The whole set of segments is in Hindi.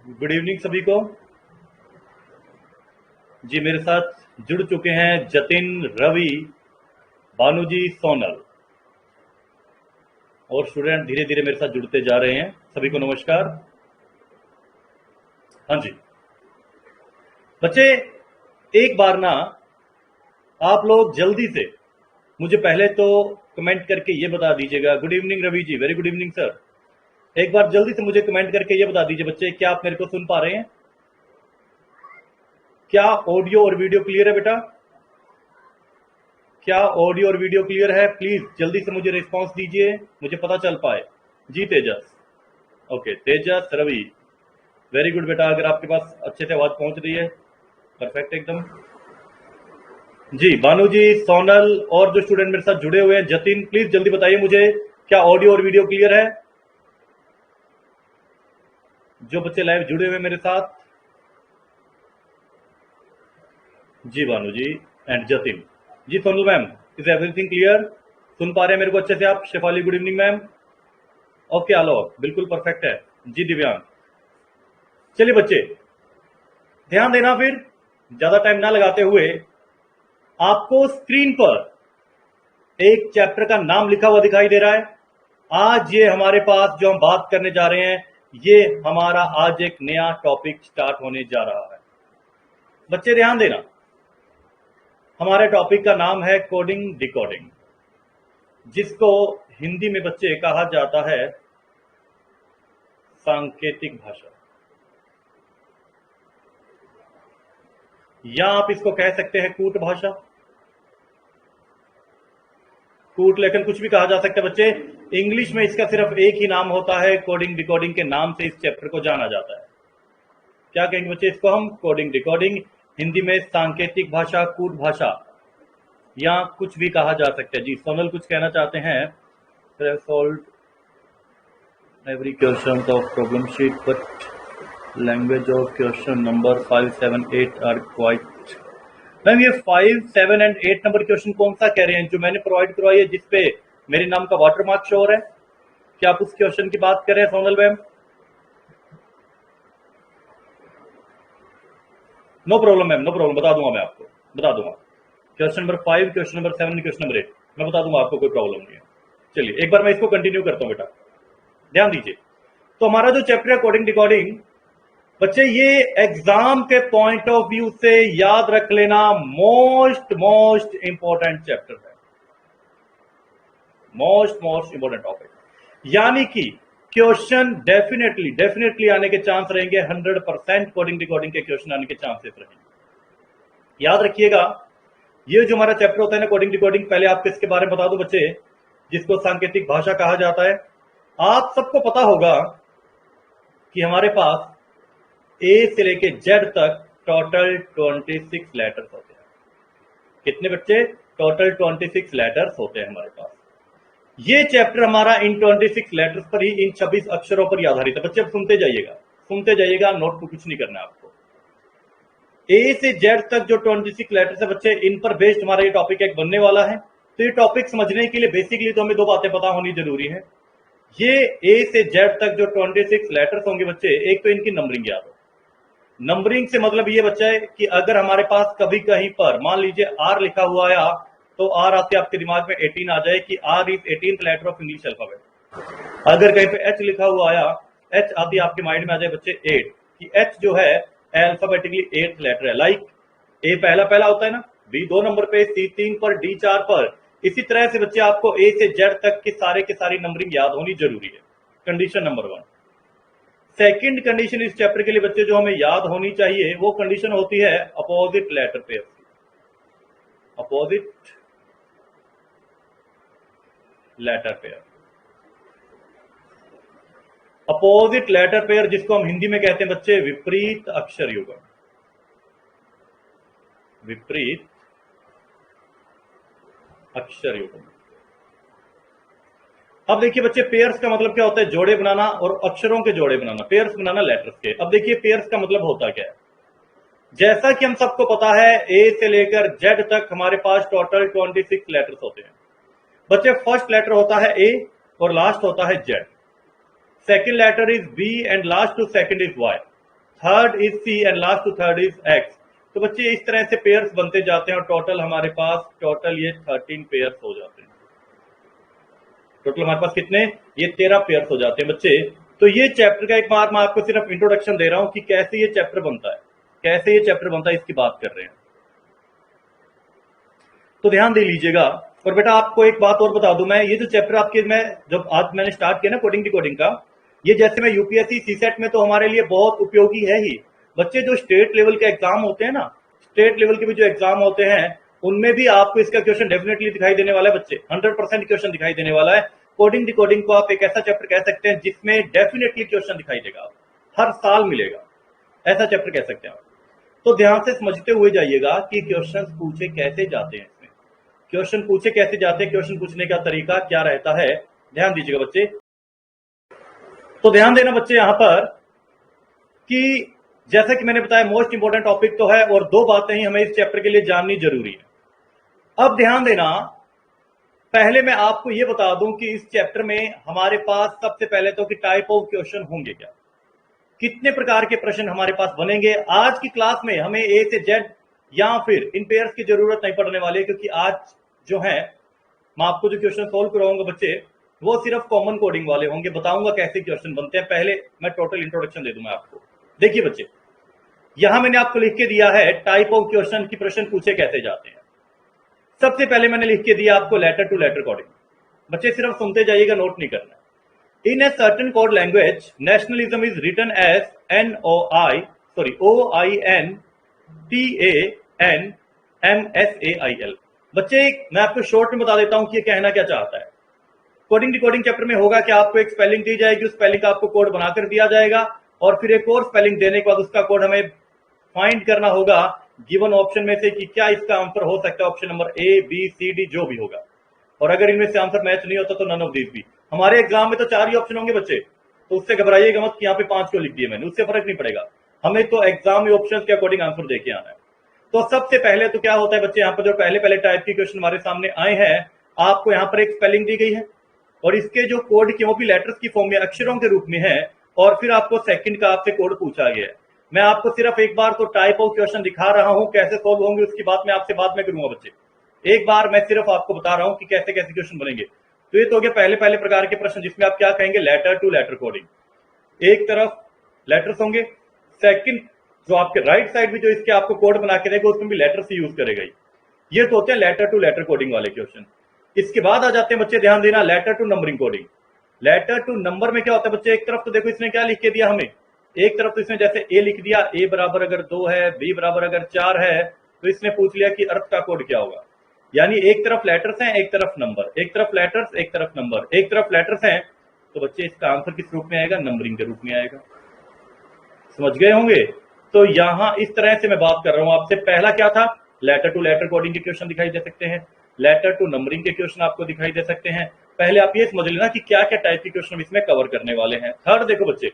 गुड इवनिंग सभी को। जी मेरे साथ जुड़ चुके हैं जतिन, रवि, भानुजी, सोनल और स्टूडेंट धीरे धीरे मेरे साथ जुड़ते जा रहे हैं। सभी को नमस्कार। हाँ जी बच्चे, एक बार ना आप लोग जल्दी से मुझे पहले तो कमेंट करके ये बता दीजिएगा। Good evening Ravi ji, very good evening sir. एक बार जल्दी से मुझे कमेंट करके ये बता दीजिए बच्चे, क्या आप मेरे को सुन पा रहे हैं? क्या ऑडियो और वीडियो क्लियर है बेटा? क्या ऑडियो और वीडियो क्लियर है? प्लीज जल्दी से मुझे रिस्पांस दीजिए, मुझे पता चल पाए। जी तेजस, ओके तेजस, रवि, वेरी गुड बेटा। अगर आपके पास अच्छे से आवाज पहुंच रही है, परफेक्ट एकदम। जी भानु जी, सोनल और जो स्टूडेंट मेरे साथ जुड़े हुए हैं, जतिन, प्लीज जल्दी बताइए मुझे, क्या ऑडियो और वीडियो क्लियर है? जो बच्चे लाइव जुड़े हुए मेरे साथ, ji Bhanu ji and Jatin. Ji Sonal ma'am, is everything clear? सुन पा रहे हैं मेरे को अच्छे से आप? Shefali, good evening ma'am. Okay Alok, बिल्कुल परफेक्ट है। जी दिव्यांग। चलिए बच्चे ध्यान देना, फिर ज्यादा टाइम ना लगाते हुए आपको स्क्रीन पर एक चैप्टर का नाम लिखा हुआ दिखाई दे रहा है। आज ये हमारे पास जो हम बात करने जा रहे हैं, ये हमारा आज एक नया टॉपिक स्टार्ट होने जा रहा है। बच्चे ध्यान देना, हमारे टॉपिक का नाम है कोडिंग डिकोडिंग, जिसको हिंदी में बच्चे कहा जाता है सांकेतिक भाषा, या आप इसको कह सकते हैं कूट भाषा, कूट लेखन, कुछ भी कहा जा सकता है बच्चे। इंग्लिश में इसका सिर्फ एक ही नाम होता है, कोडिंग डिकोडिंग के नाम से इस चैप्टर को जाना जाता है। क्या कहेंगे बच्चे इसको हम? Coding decoding. हिंदी में सांकेतिक भाषा, कूट भाषा, या कुछ भी कहा जा सकता है। जी सोनल कुछ कहना चाहते हैं? Every question of problem sheet but language of question number 5, 7, 8 are quite. Ma'am ये 5, 7 एंड 8 नंबर क्वेश्चन कौन सा कह रहे हैं? जो मैंने प्रोवाइड करवाई है, जिसपे मेरे नाम का वाटरमार्क शो हो रहा है, क्या आप उस क्वेश्चन की बात कर रहे हैं Sonal ma'am? No problem ma'am, no problem, बता दूंगा मैं आपको, बता दूंगा। Question number 5, question number 7, question number 8 मैं बता दूंगा आपको, कोई प्रॉब्लम नहीं है। चलिए एक बार मैं इसको कंटिन्यू करता हूं बेटा, ध्यान दीजिए। तो हमारा जो चैप्टर है कोडिंग डिकोडिंग, बच्चे ये एग्जाम के पॉइंट ऑफ व्यू से याद रख लेना मोस्ट इंपॉर्टेंट चैप्टर है, मोस्ट इंपॉर्टेंट टॉपिक। यानी कि क्वेश्चन डेफिनेटली आने के चांस रहेंगे, 100% कोडिंग डिकोडिंग के क्वेश्चन आने के चांसेस रहेंगे। याद रखिएगा, ये जो हमारा चैप्टर होता है ना कोडिंग डिकोडिंग, पहले आपको इसके बारे में बता दो बच्चे, जिसको सांकेतिक भाषा कहा जाता है। आप सबको पता होगा कि हमारे पास ए से लेके जेड तक टोटल 26 लेटर्स होते हैं। कितने बच्चे? टोटल 26 लेटर्स होते हैं हमारे पास। ये चैप्टर हमारा इन 26 लेटर्स पर ही, इन 26 अक्षरों पर ही आधारित है। बच्चे अब सुनते जाइएगा, नोट को कुछ नहीं करना है आपको। ए से जेड तक जो 26 लेटर्स है बच्चे, इन पर बेस्ड हमारा ये टॉपिक एक बनने वाला है। तो ये टॉपिक समझने के लिए बेसिकली तो हमें दो बातें पता होनी जरूरी है। ये ए से जेड तक जो 26 लेटर्स होंगे बच्चे, एक तो इनकी नंबरिंग याद हो। नंबरिंग से मतलब ये बच्चा है कि अगर हमारे पास कभी कहीं पर मान लीजिए आर लिखा हुआ आया, तो आर आते आपके दिमाग में 18 आ जाए कि R is 18th letter of English alphabet. अगर कहीं पे एच लिखा हुआ आया, एच आती आपके माइंड में आ जाए बच्चे 8, कि एच जो है अल्फाबेटिकली 8th लेटर है। लाइक ए पहला होता है ना, बी 2 नंबर पे, सी 3 पर, डी 4 पर। इसी तरह से बच्चे आपको ए से जेड तक की सारे के सारी नंबरिंग याद होनी जरूरी है। Condition number 1। सेकंड कंडीशन इस चैप्टर के लिए बच्चे जो हमें याद होनी चाहिए, वो कंडीशन होती है opposite letter pair. Opposite letter pair, opposite letter pair जिसको हम हिंदी में कहते हैं बच्चे विपरीत अक्षर युग्म। विपरीत अक्षर युग्म। अब देखिए बच्चे, पेयर्स का मतलब क्या होता है? जोड़े बनाना, और अक्षरों के जोड़े बनाना, पेयर्स बनाना लेटर्स के। अब देखिए पेयर्स का मतलब होता क्या है। जैसा कि हम सबको पता है, ए से लेकर जेड तक हमारे पास टोटल 26 लेटर्स होते हैं बच्चे। फर्स्ट लेटर होता है ए और लास्ट होता है Z. Second letter is B and last to second is Y. Third is C and last to third is X. तो बच्चे इस तरह से पेयर्स बनते जाते हैं और टोटल हमारे पास ये 13 पेयर्स हो जाते हैं। टोटल हमारे पास कितने, ये 13 पेयर्स हो जाते हैं बच्चे। तो ये चैप्टर का एक बार मैं आपको सिर्फ इंट्रोडक्शन दे रहा हूं कि कैसे ये चैप्टर बनता है, कैसे ये चैप्टर बनता है, इसकी बात कर रहे हैं। तो ध्यान दे लीजिएगा। और बेटा आपको एक बात और बता दूं, मैं ये जो चैप्टर आपके मैं जब आज मैंने स्टार्ट किया ना कोडिंग डिकोडिंग का, ये जैसे मैं यूपीएससी सीसेट में तो हमारे लिए बहुत उपयोगी है ही। बच्चे जो स्टेट लेवल के एग्जाम होते हैं ना, स्टेट लेवल के भी जो एग्जाम होते हैं उनमें भी आपको इसका क्वेश्चन डेफिनेटली दिखाई देने वाला है बच्चे, 100% क्वेश्चन दिखाई देने वाला है। कोडिंग डिकोडिंग को आप एक ऐसा चैप्टर कह सकते हैं जिसमें डेफिनेटली क्वेश्चन दिखाई देगा, हर साल मिलेगा, ऐसा चैप्टर कह सकते हैं आप। तो ध्यान से समझते हुए जाइएगा कि क्वेश्चन पूछे कैसे जाते हैं, इसमें क्वेश्चन पूछे कैसे जाते हैं, क्वेश्चन पूछने का तरीका क्या रहता है, ध्यान दीजिएगा बच्चे। तो ध्यान देना बच्चे यहां पर कि जैसा कि मैंने बताया मोस्ट इंपोर्टेंट टॉपिक तो है और दो बातें ही हमें इस चैप्टर के लिए जाननी जरूरी है। अब ध्यान देना, पहले मैं आपको यह बता दूं कि इस चैप्टर में हमारे पास सबसे पहले तो कि टाइप ऑफ क्वेश्चन होंगे क्या, कितने प्रकार के प्रश्न हमारे पास बनेंगे। आज की क्लास में हमें ए से जेड या फिर इन पेयर्स की जरूरत नहीं पड़ने वाली, क्योंकि आज जो है मैं आपको जो क्वेश्चन सोल्व कराऊंगा बच्चे वो सिर्फ कॉमन कोडिंग वाले होंगे, बताऊंगा कैसे क्वेश्चन बनते हैं। पहले मैं टोटल इंट्रोडक्शन दे दूं मैं आपको। देखिए बच्चे, यहां मैंने आपको लिख के दिया है टाइप ऑफ क्वेश्चन की प्रश्न पूछे कैसे जाते हैं। सबसे पहले मैंने लिख के दिया आपको लेटर टू लेटर कोडिंग। बच्चे सिर्फ सुनते जाइएगा, नोट नहीं करना। In a certain code language nationalism is written as OINTANMSAIL। बच्चे मैं आपको शॉर्ट में बता देता हूं कि ये कहना क्या चाहता है। कोडिंग डिकोडिंग चैप्टर में होगा कि आपको एक स्पेलिंग दी जाएगी, उस स्पेलिंग का आपको कोड बनाकर दिया जाएगा और फिर एक और स्पेलिंग देने के बाद उसका कोड हमें फाइंड करना होगा गिवन ऑप्शन में से कि क्या इसका आंसर हो सकता है option number A B C D जो भी होगा। और अगर इनमें से आंसर मैच नहीं होता तो नन ऑफ दीज भी। हमारे एग्जाम में तो 4 ही ऑप्शन होंगे बच्चे, तो उससे घबराइएगा मत कि यहाँ पे 5 क्यों लिख दिए मैंने, उससे फर्क नहीं पड़ेगा। हमें तो एग्जाम में ऑप्शन के अकॉर्डिंग आंसर देके आना है। तो सबसे पहले तो क्या होता है बच्चे, यहाँ पर जो पहले टाइप के क्वेश्चन हमारे सामने आए हैं, आपको यहाँ पर एक स्पेलिंग दी गई है और इसके जो कोड की वो भी लेटर्स की फॉर्म में अक्षरों के रूप में है, और फिर आपको सेकंड का आपसे कोड पूछा गया है। मैं आपको सिर्फ एक बार तो टाइप ऑफ क्वेश्चन दिखा रहा हूं, कैसे सॉल्व होंगे उसकी बात मैं आपसे बाद में करूंगा बच्चे। एक बार मैं सिर्फ आपको बता रहा हूं कि कैसे कैसे क्वेश्चन बनेंगे। तो ये तो हो गया पहले प्रकार के प्रश्न जिसमें आप क्या कहेंगे, लेटर टू लेटर कोडिंग। एक तरफ लेटर्स होंगे, सेकंड जो आपके राइट साइड भी जो इसके आपको कोड बना के देगा उसमें भी लेटर से यूज करेगा। ये तो होते हैं लेटर टू लेटर कोडिंग वाले क्वेश्चन। इसके बाद आ जाते हैं बच्चे, ध्यान देना, letter to numbering coding. Letter to number में क्या होता है बच्चे, एक तरफ तो देखो इसने क्या लिख के दिया हमें, एक तरफ तो इसने जैसे ए लिख दिया, ए बराबर अगर 2 है, बी बराबर अगर 4 है, तो इसने पूछ लिया कि अर्थ का कोड क्या होगा। यानी एक तरफ लेटर्स हैं, एक तरफ नंबर, एक तरफ लेटर्स, एक तरफ नंबर, एक तरफ लेटर्स हैं, तो बच्चे इसका आंसर किस रूप में आएगा, नंबरिंग के रूप में आएगा। समझ गए होंगे। तो यहां इस तरह से मैं बात कर रहा हूं आपसे। पहला क्या था, लेटर टू लेटर कोडिंग के क्वेश्चन दिखाई दे सकते हैं, लेटर टू नंबरिंग के क्वेश्चन आपको दिखाई दे सकते हैं। पहले आप ये समझ लेना कि क्या क्या टाइप के क्वेश्चन इसमें कवर करने वाले हैं। थर्ड देखो बच्चे,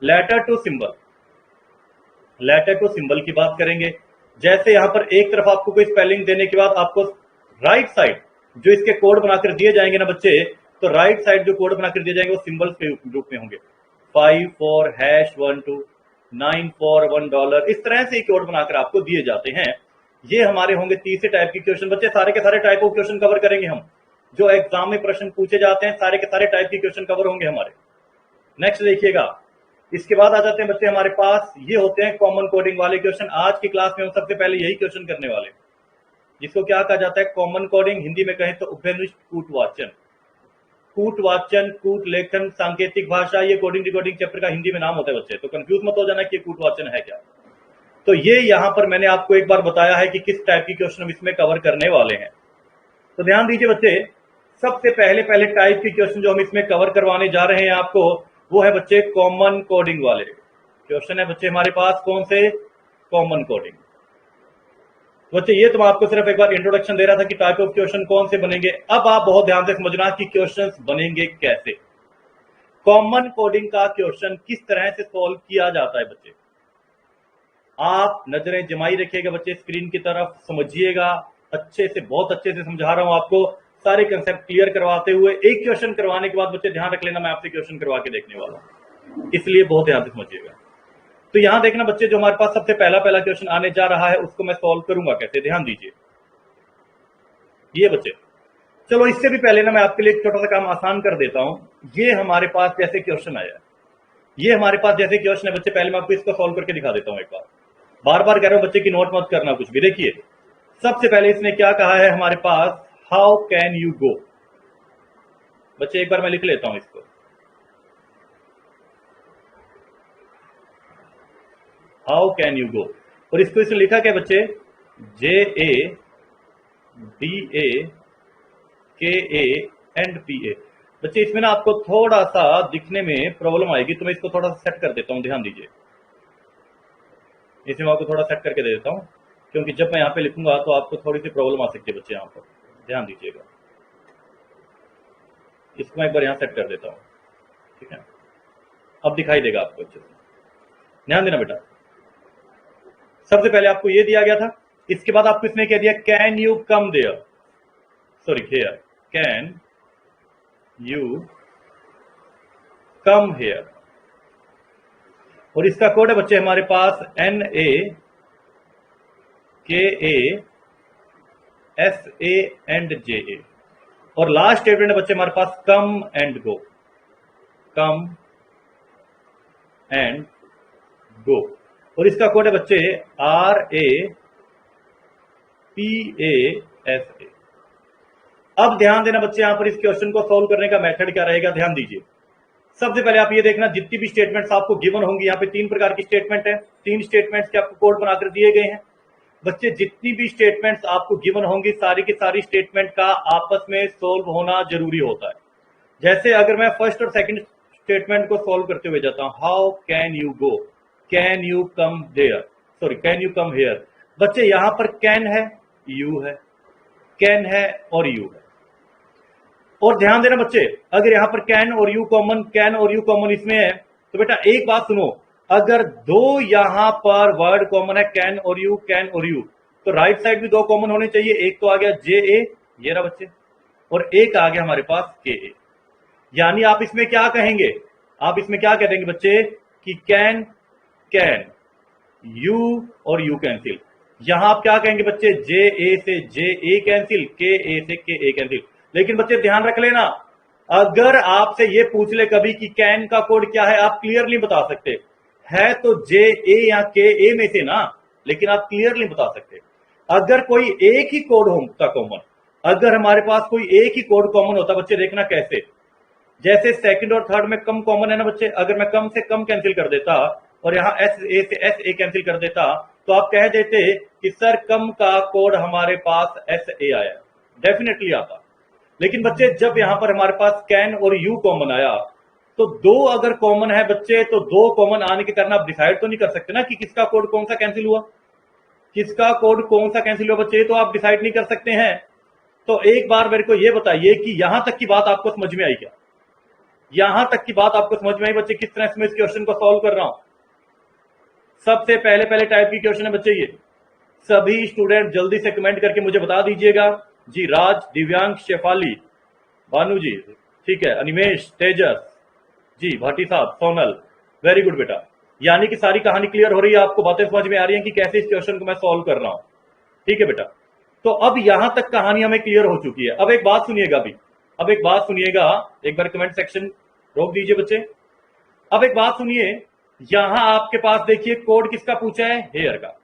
letter to symbol. Letter to symbol की बात करेंगे। जैसे यहां पर एक तरफ आपको कोई स्पेलिंग देने के बाद आपको राइट साइड जो इसके कोड बनाकर दिए जाएंगे ना बच्चे, तो राइट साइड जो कोड बनाकर दिए जाएंगे वो सिंबल्स के रूप में होंगे। 5 for #12, 9 for $1, इस तरह से कोड बनाकर आपको दिए जाते हैं। ये हमारे होंगे तीसरे टाइप के क्वेश्चन। बच्चे सारे के सारे टाइप ऑफ क्वेश्चन कवर करेंगे हम, जो एग्जाम में प्रश्न पूछे जाते हैं सारे के सारे टाइप के क्वेश्चन कवर होंगे हमारे। नेक्स्ट देखिएगा, इसके बाद आ जाते हैं बच्चे हमारे पास, ये होते हैं कॉमन कोडिंग वाले क्वेश्चन। आज की क्लास में हम सबसे पहले यही क्वेश्चन करने वाले, जिसको क्या कहा जाता है, कॉमन कोडिंग। हिंदी में कहें तो उभयनिष्ठ कूटवाचन, कूटवाचन, कूट लेखन, सांकेतिक भाषा, ये कोडिंग डिकोडिंग चैप्टर का हिंदी में नाम होता है बच्चे। तो कंफ्यूज मत हो जाना कि कूटवाचन है क्या। तो ये यहां पर मैंने आपको एक बार बताया है कि किस टाइप की क्वेश्चन हम इसमें कवर करने वाले हैं। तो ध्यान दीजिए बच्चे, सबसे पहले टाइप की क्वेश्चन जो हम इसमें कवर करवाने जा रहे हैं आपको, वो है बच्चे कॉमन कोडिंग वाले क्वेश्चन है बच्चे हमारे पास। कौन से, कॉमन कोडिंग। बच्चे ये तो मैं आपको सिर्फ एक बार इंट्रोडक्शन दे रहा था कि टाइप ऑफ क्वेश्चन कौन से बनेंगे। अब आप बहुत ध्यान से समझना कि क्वेश्चंस बनेंगे कैसे। कॉमन कोडिंग का क्वेश्चन किस तरह से सॉल्व किया जाता है बच्चे, आप नजरें जमाई रखिएगा बच्चे स्क्रीन की तरफ, समझिएगा अच्छे से, बहुत अच्छे से समझा रहा हूं आपको, सारे कंसेप्ट क्लियर करवाते हुए। एक क्वेश्चन करवाने के बाद बच्चे ध्यान रख लेना, मैं आपसे क्वेश्चन करवा के देखने वाला हूं, इसलिए बहुत ध्यान से समझिएगा। तो यहां देखना बच्चे, जो हमारे पास सबसे पहला पहला क्वेश्चन आने जा रहा है उसको मैं सॉल्व करूंगा कैसे, ध्यान दीजिए। ये बच्चे, चलो इससे भी पहले ना मैं आपके लिए एक छोटा सा काम आसान कर देता हूं। ये हमारे पास जैसे क्वेश्चन आया, ये हमारे पास जैसे क्वेश्चन है बच्चे, पहले मैं आपको इसको सॉल्व करके दिखा देता हूं। एक बार बार कह रहा हूं बच्चे की नोट मत करना कुछ भी। देखिए सबसे पहले इसने क्या कहा है हमारे पास, हाउ कैन यू गो। बच्चे एक बार मैं लिख लेता हूं इसको, हाउ कैन यू गो। और इसको इसने लिखा क्या बच्चे, JADAKA एंड PA। बच्चे इसमें ना आपको थोड़ा सा दिखने में प्रॉब्लम आएगी, तो मैं इसको थोड़ा सा सेट कर देता हूं, ध्यान दीजिए। इसमें मैं आपको थोड़ा सेट करके दे देता हूं, क्योंकि जब मैं यहां पे लिखूंगा तो आपको थोड़ी सी प्रॉब्लम आ सकती है बच्चे यहां पर, ध्यान दीजिएगा। इसको मैं एक बार यहां सेट कर देता हूं, ठीक है। अब दिखाई देगा आपको अच्छे से, ध्यान देना बेटा। सबसे पहले आपको ये दिया गया था, इसके बाद आपको इसने क्या दिया, can you come there, sorry here, can you come here. और इसका कोड है बच्चे हमारे पास NAKA SA एंड JA। और लास्ट स्टेटमेंट है बच्चे हमारे पास come and go, come and go. और इसका कोड है बच्चे RAPASA। अब ध्यान देना बच्चे, यहां पर इस क्वेश्चन को सॉल्व करने का मेथड क्या रहेगा, ध्यान दीजिए। सबसे पहले आप ये देखना, जितनी भी स्टेटमेंट्स आपको गिवन होंगी, यहाँ पे 3 प्रकार की स्टेटमेंट है, 3 स्टेटमेंट्स के आपको कोड बनाकर दिए गए हैं। बच्चे जितनी भी स्टेटमेंट्स आपको गिवन होंगी, सारी की सारी स्टेटमेंट का आपस में सोल्व होना जरूरी होता है। जैसे अगर मैं फर्स्ट और सेकंड स्टेटमेंट को सोल्व करते हुए जाता हूं, how can you go, can you come there, sorry can you come here. बच्चे यहां पर कैन है, यू है, कैन है और यू है। और ध्यान देना बच्चे, अगर यहां पर कैन और यू कॉमन, कैन और यू कॉमन इसमें है, तो बेटा एक बात सुनो, अगर दो यहां पर वर्ड कॉमन है, कैन और यू, कैन और यू, तो राइट साइड भी 2 कॉमन होने चाहिए। एक तो आ गया JA, ये रहा बच्चे, और एक आ गया हमारे पास KA। यानी आप इसमें क्या कहेंगे, आप इसमें क्या कह देंगे बच्चे कि कैन कैन, यू और यू कैंसिल। यहां आप क्या कहेंगे बच्चे, JA से JA कैंसिल, KA से KA कैंसिल। लेकिन बच्चे ध्यान रख लेना, अगर आपसे ये पूछ ले कभी कि कैन का कोड क्या है, आप क्लियरली बता सकते है तो JA या KA में से ना, लेकिन आप क्लियरली बता सकते। अगर कोई एक ही कोड होता कॉमन, अगर हमारे पास कोई एक ही कोड कॉमन होता बच्चे, देखना कैसे, जैसे सेकंड और थर्ड में कम कॉमन है ना बच्चे, अगर मैं कम से कम कैंसिल कर देता और यहां SA से SA कैंसिल कर देता, तो आप कह देते कि सर कम का कोड हमारे पास SA आया, डेफिनेटली आता। लेकिन बच्चे जब यहां पर हमारे पास कैन और यू कॉमन आया, तो 2 अगर कॉमन है बच्चे, तो 2 कॉमन आने के कारण आप डिसाइड तो नहीं कर सकते ना कि किसका कोड कौन सा कैंसिल हुआ, किसका कोड कौन सा कैंसिल हुआ बच्चे, तो आप डिसाइड नहीं कर सकते हैं। तो एक बार मेरे को यह बताइए कि यहां तक की बात आपको समझ में आई क्या, यहां तक की बात आपको समझ में आई बच्चे, किस तरह से मैं इस क्वेश्चन को सॉल्व कर रहा हूं। सबसे पहले टाइप की क्वेश्चन है बच्चे ये। सभी स्टूडेंट जल्दी से कमेंट करके मुझे बता दीजिएगा जी। राज, दिव्यांग, शेफाली, भानु जी, ठीक है, अनिमेश, तेजस जी, भाटी साहब, सोनल, वेरी गुड बेटा। यानी कि सारी कहानी क्लियर हो रही है, आपको बातें समझ में आ रही हैं कि कैसे इस क्वेश्चन को मैं सॉल्व कर रहा हूं, ठीक है बेटा। तो अब यहां तक कहानी हमें क्लियर हो चुकी है। अब एक बात सुनिएगा अभी, अब एक बात सुनिएगा, एक बार कमेंट सेक्शन रोक दीजिए बच्चे। अब एक बात सुनिए, यहां आपके पास देखिए कोड किसका पूछा है, हेयर का।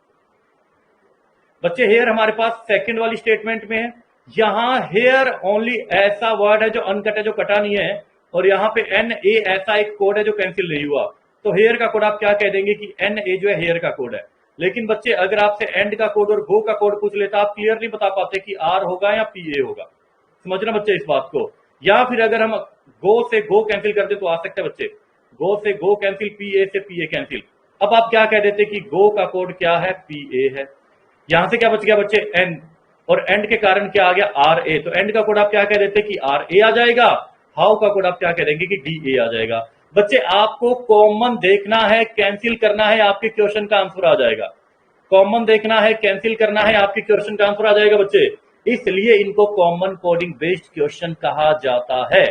बच्चे हेयर हमारे पास सेकंड वाली स्टेटमेंट में है। यहां हेयर ओनली ऐसा वर्ड है जो अनकट है, जो कटा नहीं है, और यहां पे NA ऐसा एक कोड है जो कैंसिल नहीं हुआ। तो हेयर का कोड आप क्या कह देंगे कि NA जो है हेयर का कोड है। लेकिन बच्चे अगर आपसे एंड का कोड और गो का कोड पूछ लेता, आप क्लियरली बता पाते कि R होगा या PA होगा। समझना बच्चे इस बात को। या फिर अगर हम गो से गो कैंसिल कर दे तो आ सकते हैं बच्चे, गो से गो कैंसिल, PA से PA कैंसिल। अब आप क्या कह देते कि गो का कोड क्या है, PA है। यहां से क्या बच गया बच्चे, एंड, और एंड के कारण क्या आ गया, RA। तो एंड का कोड आप क्या कह देते कि RA आ जाएगा। हाउ का कोड आप क्या कह देंगे कि DA आ जाएगा। बच्चे आपको कॉमन देखना है, कैंसिल करना है, आपके क्वेश्चन का आंसर आ जाएगा। कॉमन देखना है, कैंसिल करना है, आपके क्वेश्चन का आंसर आ जाएगा बच्चे। इसलिए इनको कॉमन कोडिंग बेस्ड क्वेश्चन कहा जाता है।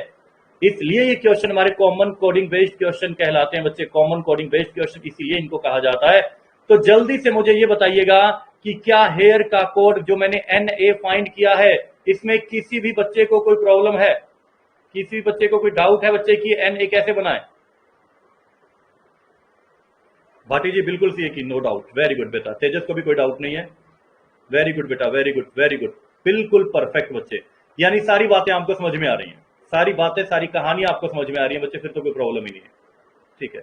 इसलिए ये क्वेश्चन हमारे कॉमन कोडिंग बेस्ड क्वेश्चन कहलाते हैं बच्चे, कॉमन कोडिंग बेस्ड क्वेश्चन इसीलिए इनको कहा जाता है। तो जल्दी से मुझे ये बताइएगा कि क्या हेयर का कोड जो मैंने NA फाइंड किया है, इसमें किसी भी बच्चे को कोई प्रॉब्लम है, किसी भी बच्चे को कोई डाउट है बच्चे की NA कैसे बनाए? भाटी जी बिल्कुल सी की, नो डाउट, वेरी गुड बेटा। तेजस को भी कोई डाउट नहीं है, वेरी गुड बेटा, वेरी गुड वेरी गुड, बिल्कुल परफेक्ट बच्चे। यानी सारी बातें आपको समझ में आ रही हैं, सारी बातें सारी कहानियां आपको समझ में आ रही हैं बच्चे, फिर तो कोई प्रॉब्लम ही नहीं है। ठीक है,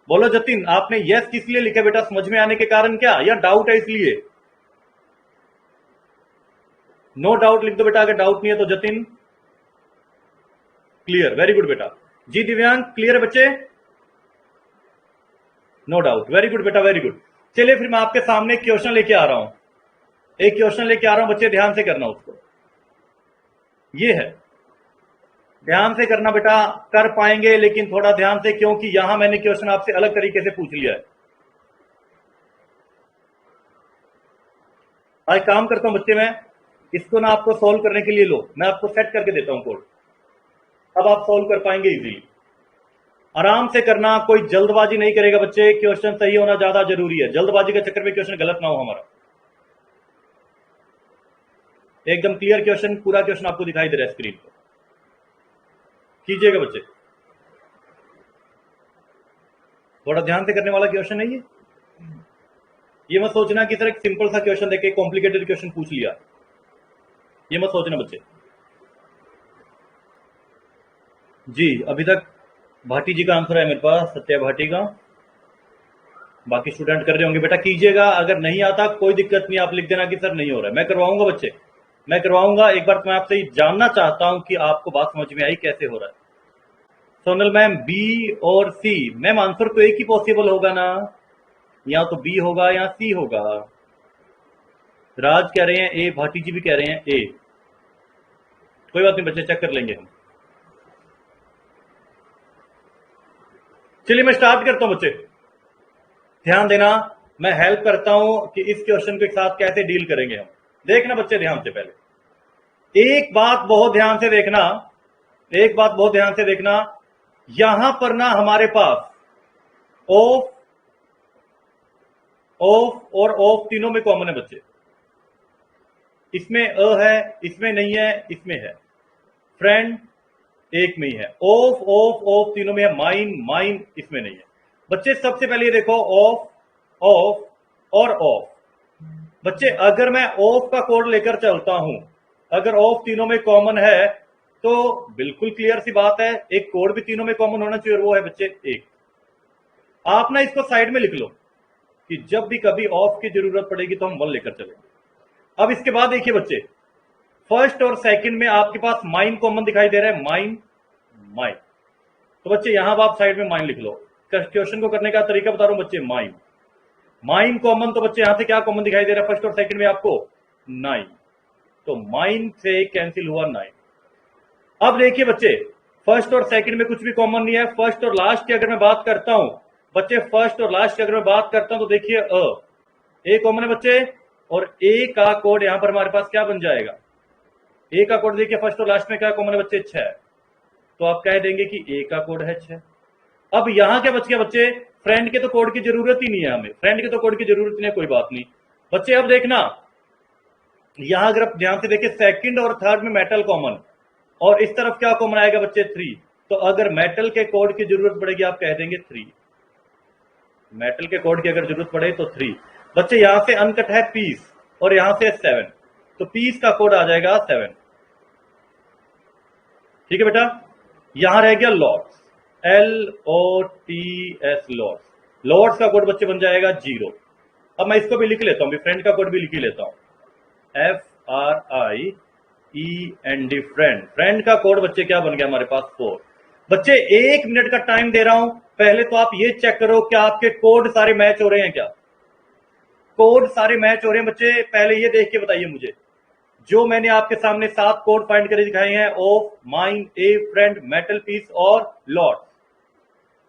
बोलो जतिन, आपने यस किस लिए लिखा बेटा? समझ में आने के कारण क्या, या डाउट है इसलिए? नो डाउट लिख दो बेटा, अगर डाउट नहीं है तो। जतिन क्लियर, वेरी गुड बेटा। जी दिव्यांग क्लियर है बच्चे? नो डाउट, वेरी गुड बेटा, वेरी गुड। चलिए फिर मैं आपके सामने क्वेश्चन लेके आ रहा हूं, एक क्वेश्चन लेके आ रहा हूं बच्चे, ध्यान से करना उसको। ये है, ध्यान से करना बेटा, कर पाएंगे लेकिन थोड़ा ध्यान से, क्योंकि यहां मैंने क्वेश्चन आपसे अलग तरीके से पूछ लिया है। आज काम करता हूं बच्चे, मैं इसको ना आपको सॉल्व करने के लिए, लो मैं आपको सेट करके देता हूं कोड, अब आप सॉल्व कर पाएंगे इजीली। आराम से करना, कोई जल्दबाजी नहीं करेगा बच्चे, क्वेश्चन सही होना ज्यादा जरूरी है, जल्दबाजी के चक्कर में क्वेश्चन गलत ना हो हमारा। एकदम क्लियर क्वेश्चन, पूरा क्वेश्चन आपको दिखाई दे रहा है स्क्रीन पर, कीजिएगा बच्चे, थोड़ा ध्यान से करने वाला क्वेश्चन है ये मत सोचना कि सर एक सिंपल सा क्वेश्चन देके कॉम्प्लिकेटेड क्वेश्चन पूछ लिया, ये मत सोचना बच्चे। जी अभी तक भाटी जी का आंसर है मेरे पास, सत्या भाटी का, बाकी स्टूडेंट कर रहे होंगे बेटा, कीजिएगा। अगर नहीं आता कोई दिक्कत नहीं, आप लिख देना कि सर नहीं हो रहा है, मैं करवाऊंगा बच्चे, मैं करवाऊंगा। एक बार मैं आपसे जानना चाहता हूं कि आपको बात समझ में आई कैसे हो रहा है। सोनल मैम बी और सी, मैम आंसर तो एक ही पॉसिबल होगा ना, या तो बी होगा या सी होगा। राज कह रहे हैं ए, भाटी जी भी कह रहे हैं ए, कोई बात नहीं बच्चे, चेक कर लेंगे हम। चलिए मैं स्टार्ट करता हूं बच्चे, ध्यान देना, मैं हेल्प करता हूं कि इस क्वेश्चन के साथ कैसे डील करेंगे हम। देखना बच्चे ध्यान से, पहले एक बात बहुत ध्यान से देखना, एक बात बहुत ध्यान से देखना, यहां पर ना हमारे पास ऑफ ऑफ और ऑफ तीनों में कॉमन है बच्चे, इसमें है, इसमें नहीं है, इसमें है, फ्रेंड एक में ही है, ऑफ ऑफ ऑफ तीनों में है, माइन माइन इसमें नहीं है बच्चे। सबसे पहले ये देखो, ऑफ ऑफ और ऑफ बच्चे, अगर मैं ऑफ का कोड लेकर चलता हूं, अगर ऑफ तीनों में कॉमन है तो बिल्कुल क्लियर सी बात है, एक कोड भी तीनों में कॉमन होना चाहिए, और वो है बच्चे एक। आप ना इसको साइड में लिख लो कि जब भी कभी ऑफ की जरूरत पड़ेगी तो हम वन लेकर चलेंगे। अब इसके बाद देखिए बच्चे, फर्स्ट और सेकंड में आपके पास माइन कॉमन दिखाई दे रहा है, माइन माइन, तो बच्चे यहां आप साइड में माइन लिख लो। क्वेश्चन को करने का तरीका बता रहा हूं बच्चे, माइन माइन कॉमन, तो बच्चे यहां से क्या कॉमन दिखाई दे रहा है फर्स्ट और सेकंड में आपको? 9, तो माइन से कैंसिल हुआ 9। अब देखिए बच्चे, फर्स्ट और सेकंड में कुछ भी कॉमन नहीं है, फर्स्ट और लास्ट की अगर मैं बात करता हूं बच्चे, फर्स्ट और लास्ट की अगर मैं बात करता हूं तो देखिए ए कॉमन है बच्चे, और ए का कोड यहां पर हमारे पास क्या बन जाएगा? ए का कोड देखिए फर्स्ट और लास्ट में क्या कॉमन है बच्चे? 6, तो आप कह देंगे कि ए का कोड है 6। अब यहां क्या बच गया बच्चे? फ्रेंड के तो कोड की जरूरत ही नहीं है हमें, फ्रेंड के तो कोड की जरूरत नहीं है, कोई बात नहीं बच्चे। अब देखना यहां अगर आप ध्यान से देखिए, सेकंड और थर्ड में मेटल कॉमन, और इस तरफ क्या कॉमन आएगा बच्चे? 3, तो अगर मेटल के कोड की जरूरत पड़ेगी आप कह देंगे 3, मेटल के कोड की अगर जरूरत पड़े तो 3 बच्चे। यहां से अनकट है पीस, और यहां से 7, तो पीस का कोड आ जाएगा 7, ठीक है बेटा। यहां रह गया लॉट्स, LOTS लॉट्स, लॉट्स का कोड बच्चे बन जाएगा 0। अब मैं इसको भी लिख लेता हूं, फ्रेंड का कोड भी लिख ही लेता हूं, FRIEND फ्रेंड, फ्रेंड का कोड बच्चे क्या बन गया हमारे पास? 4 बच्चे। 1 मिनट का टाइम दे रहा हूं, पहले तो आप ये चेक करो क्या आपके कोड सारे मैच हो रहे हैं, क्या कोड सारे मैच हो रहे हैं बच्चे? पहले ये देख के बताइए मुझे, जो मैंने आपके सामने 7 कोड फाइंड करके दिखाए हैं, of, mine, a, friend, metal piece और लॉट,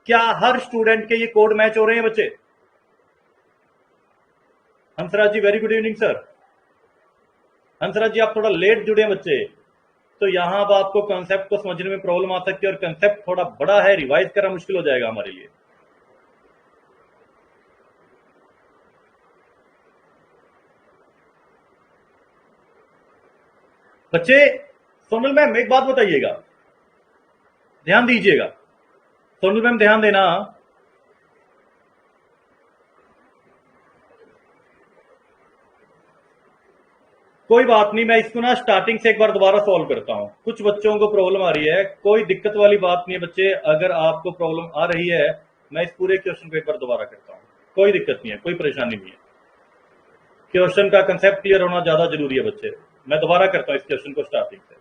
क्या हर स्टूडेंट के ये कोड मैच हो रहे हैं बच्चे? Hansraj ji very good evening sir. Hansraj ji आप थोड़ा लेट जुड़े हैं बच्चे, तो यहां अब आपको कंसेप्ट को समझने में प्रॉब्लम आ सकती है, और कंसेप्ट थोड़ा बड़ा है, रिवाइज करना मुश्किल हो जाएगा हमारे लिए। बच्चे, सोनल मैम एक बात बताइएगा, ध्यान दीजिएगा, सोनल मैम ध्यान देना। कोई बात नहीं, मैं इसको ना स्टार्टिंग से एक बार दोबारा सॉल्व करता हूं। कुछ बच्चों को प्रॉब्लम आ रही है, कोई दिक्कत वाली बात नहीं है बच्चे। अगर आपको प्रॉब्लम आ रही है, मैं इस पूरे क्वेश्चन को एक बार दोबारा करता हूं, कोई दिक्कत नहीं है, कोई परेशानी नहीं है। क्वेश्चन का कंसेप्ट क्लियर होना ज्यादा जरूरी है बच्चे। मैं दोबारा करता हूं इस क्वेश्चन को स्टार्टिंग से,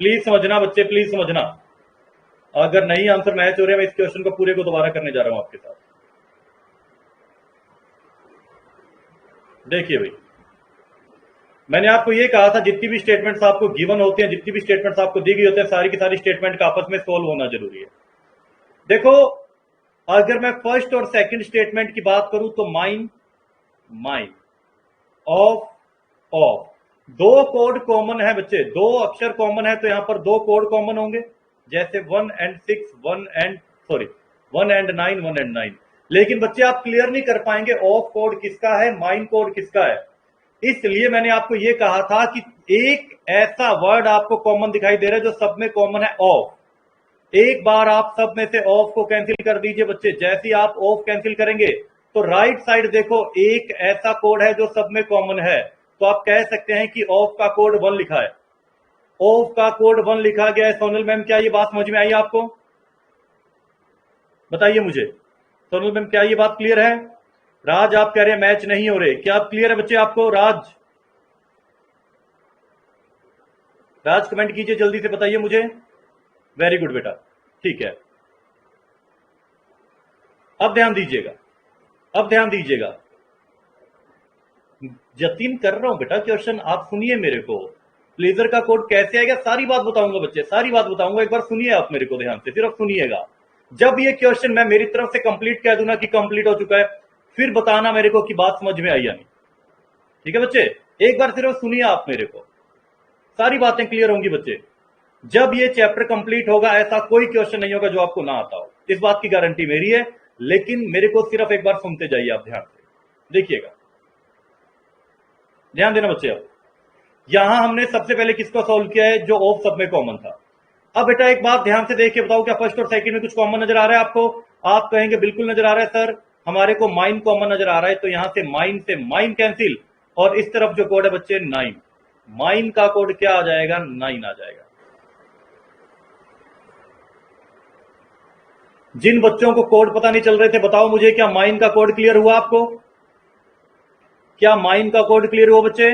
प्लीज समझना बच्चे, प्लीज समझना। अगर नहीं आंसर मैच हो रहे, मैं इस क्वेश्चन को पूरे को दोबारा करने जा रहा हूं आपके साथ। देखिए भाई, मैंने आपको ये कहा था, जितनी भी स्टेटमेंट्स आपको गिवन होते हैं, जितनी भी स्टेटमेंट्स आपको दी गई होती है, सारी की सारी स्टेटमेंट का आपस में सोल्व होना जरूरी है। देखो, अगर मैं फर्स्ट और सेकंड स्टेटमेंट की बात करूं तो माइन, माइन, ऑफ, ऑफ, दो कोड कॉमन है बच्चे, दो अक्षर कॉमन है, तो यहां पर दो कोड कॉमन होंगे, जैसे 1 and 6, 1 and 9, 1 and 9। लेकिन बच्चे आप क्लियर नहीं कर पाएंगे ऑफ कोड किसका है, माइन कोड किसका है। इसलिए मैंने आपको यह कहा था कि एक ऐसा वर्ड आपको कॉमन दिखाई दे रहा है जो सब में कॉमन है, ऑफ। एक बार आप सब में से ऑफ को कैंसिल कर दीजिए बच्चे। जैसे ही आप ऑफ कैंसिल करेंगे तो राइट साइड देखो, एक ऐसा कोड है जो सब में कॉमन है, तो आप कह सकते हैं कि ऑफ का कोड 1 लिखा है। ऑफ का कोड 1 लिखा गया है। सोनल मैम, क्या ये बात समझ में आई आपको? बताइए मुझे, सोनल मैम, क्या ये बात क्लियर है? राज, आप कह रहे हैं मैच नहीं हो रहे, क्या आप क्लियर है बच्चे आपको? राज, राज कमेंट कीजिए, जल्दी से बताइए मुझे। वेरी गुड बेटा, ठीक है। अब ध्यान दीजिएगा, अब ध्यान दीजिएगा, यकीन कर रहा हूं बेटा क्वेश्चन, आप सुनिए मेरे को। ब्लेजर का कोड कैसे आएगा, सारी बात बताऊंगा बच्चे, सारी बात बताऊंगा। एक बार सुनिए आप मेरे को ध्यान से, सिर्फ सुनिएगा। जब ये क्वेश्चन मैं मेरी तरफ से कंप्लीट कह दूं ना कि कंप्लीट हो चुका है, फिर बताना मेरे को कि बात समझ में आई या नहीं। ठीक है बच्चे, एक बार सिर्फ सुनिए आप मेरे को, सारी बातें क्लियर होंगी बच्चे। जब ये चैप्टर कंप्लीट होगा, ऐसा कोई क्वेश्चन नहीं होगा जो आपको ना आता हो, इस बात की गारंटी मेरी है। लेकिन मेरे को सिर्फ एक बार सुनते जाइए आप ध्यान से, देखिएगा, ध्यान देना बच्चे। अब यहां हमने सबसे पहले किसको सॉल्व किया है, जो ऑफ सब में कॉमन था। अब बेटा एक बात ध्यान से देखिए, बताओ क्या फर्स्ट और सेकंड में कुछ कॉमन नजर आ रहा है आपको? आप कहेंगे बिल्कुल नजर आ रहा है सर, हमारे को माइन कॉमन नजर आ रहा है। तो यहां से माइन कैंसिल, और इस तरफ जो कोड है बच्चे 9, माइन का कोड क्या आ जाएगा, 9 आ जाएगा। जिन बच्चों को कोड पता नहीं चल रहे थे, बताओ मुझे, क्या माइन का कोड क्लियर हुआ आपको? क्या माइन का कोड क्लियर हुआ बच्चे?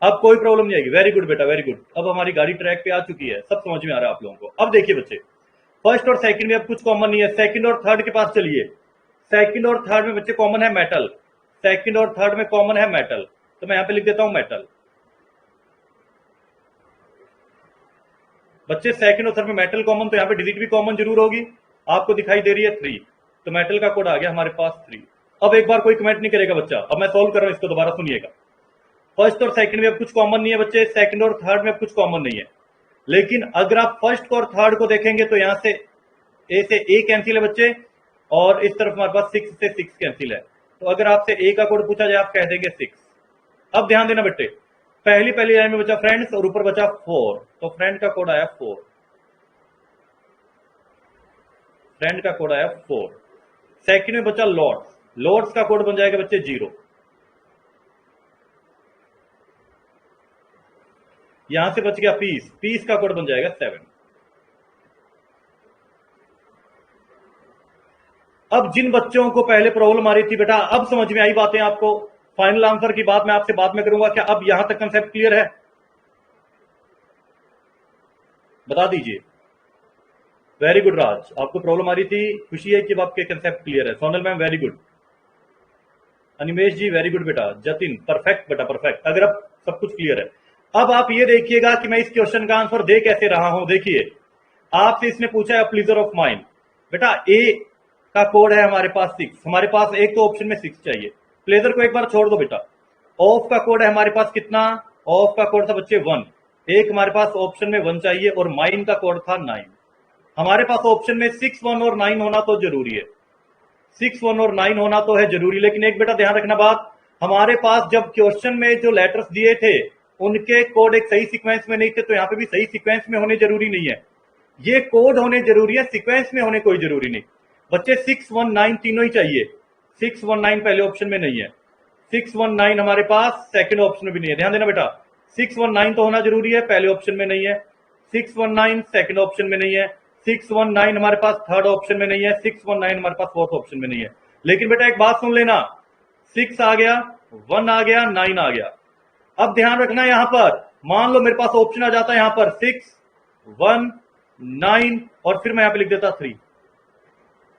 अब कोई प्रॉब्लम नहीं आएगी। वेरी गुड बेटा, वेरी गुड। अब हमारी गाड़ी ट्रैक पे आ चुकी है, सब समझ में आ रहा है आप लोगों को। अब देखिए बच्चे, फर्स्ट और सेकंड में अब कुछ कॉमन नहीं है। सेकंड और थर्ड के पास चलिए। सेकंड और थर्ड में बच्चे कॉमन है मेटल, सेकंड और थर्ड में कॉमन है मेटल, तो मैं यहां पे लिख देता हूं मेटल। बच्चे सेकंड और थर्ड में मेटल कॉमन, तो यहां पे डिजिट भी कॉमन जरूर होगी। आपको दिखाई दे रही है 3, तो मेटल का कोड आ गया हमारे पास 3। अब एक बार कोई कमेंट नहीं करेगा बच्चा, अब मैं सॉल्व कर रहा हूं इसको, दोबारा सुनिएगा। फर्स्ट और सेकंड में अब कुछ कॉमन नहीं है बच्चे, सेकंड और थर्ड में अब कुछ कॉमन नहीं है। लेकिन अगर आप फर्स्ट और थर्ड को देखेंगे तो यहां से ए से ए कैंसिल है बच्चे, और इस तरफ हमारे पास 6 से 6 कैंसिल है। तो अगर आपसे ए का कोड पूछा जाए, आप कह देंगे 6। अब ध्यान देना बेटे, पहली लाइन में बचा फ्रेंड्स और ऊपर बचा 4, तो फ्रेंड का कोड आया 4, फ्रेंड का कोड आया 4। सेकंड में बचा लॉर्ड्स, लॉर्ड्स का कोड बन जाएगा बच्चे 0। यहां से बच गया पीस, पीस का कोड बन जाएगा 7। अब जिन बच्चों को पहले प्रॉब्लम आ रही थी बेटा, अब समझ में आई बातें आपको। फाइनल आंसर की बात मैं आपसे बाद में करूंगा। क्या अब यहां तक कंसेप्ट क्लियर है? बता दीजिए। वेरी गुड राज, आपको प्रॉब्लम आ रही थी, खुशी है कि अब आपके कंसेप्ट क्लियर है। Sonal ma'am very good, Animesh ji very good बेटा, जतिन परफेक्ट बेटा परफेक्ट। अगर अब सब कुछ क्लियर है, अब आप ये देखिएगा कि मैं इस क्वेश्चन का आंसर दे कैसे रहा हूं। देखिए, आपसे इसने पूछा है प्लीजर ऑफ माइंड, बेटा ए का कोड है हमारे पास 6, हमारे पास एक तो ऑप्शन में 6 चाहिए। प्लेजर को एक बार छोड़ दो बेटा। ऑफ का कोड है हमारे पास कितना, ऑफ का कोड था बच्चे 1, एक हमारे पास ऑप्शन में 1 चाहिए और माइन का कोड था 9। हमारे पास ऑप्शन में 6, 1 और 9 होना तो जरूरी है, 6, 1 और 9 होना तो है जरूरी। लेकिन एक बेटा ध्यान रखना बात, हमारे पास जब क्वेश्चन में जो लेटर्स दिए थे उनके कोड एक सही सीक्वेंस में नहीं थे, तो यहां पे भी सही सीक्वेंस में होने जरूरी नहीं है, ये कोड होने जरूरी है, सीक्वेंस में होने कोई जरूरी नहीं। बच्चे 6, 1, 9 तीनों ही चाहिए, 6, 1, 9 पहले ऑप्शन में नहीं है, 6, 1, 9 हमारे पास सेकंड ऑप्शन में भी नहीं है। ध्यान देना बेटा, 6, 1, 9 तो होना जरूरी है, पहले ऑप्शन में नहीं है, 6, 1, 9 सेकंड ऑप्शन में नहीं है, 6, 1, 9 हमारे पास थर्ड ऑप्शन में नहीं है, 6, 1, 9 हमारे पास फोर्थ ऑप्शन में नहीं है। लेकिन बेटा एक बात सुन लेना, 6 आ गया, 1 आ गया, 9 आ गया। अब ध्यान रखना यहां पर, मान लो मेरे पास ऑप्शन आ जाता है यहां पर 6, 1, 9 और फिर मैं यहां पे लिख देता 3।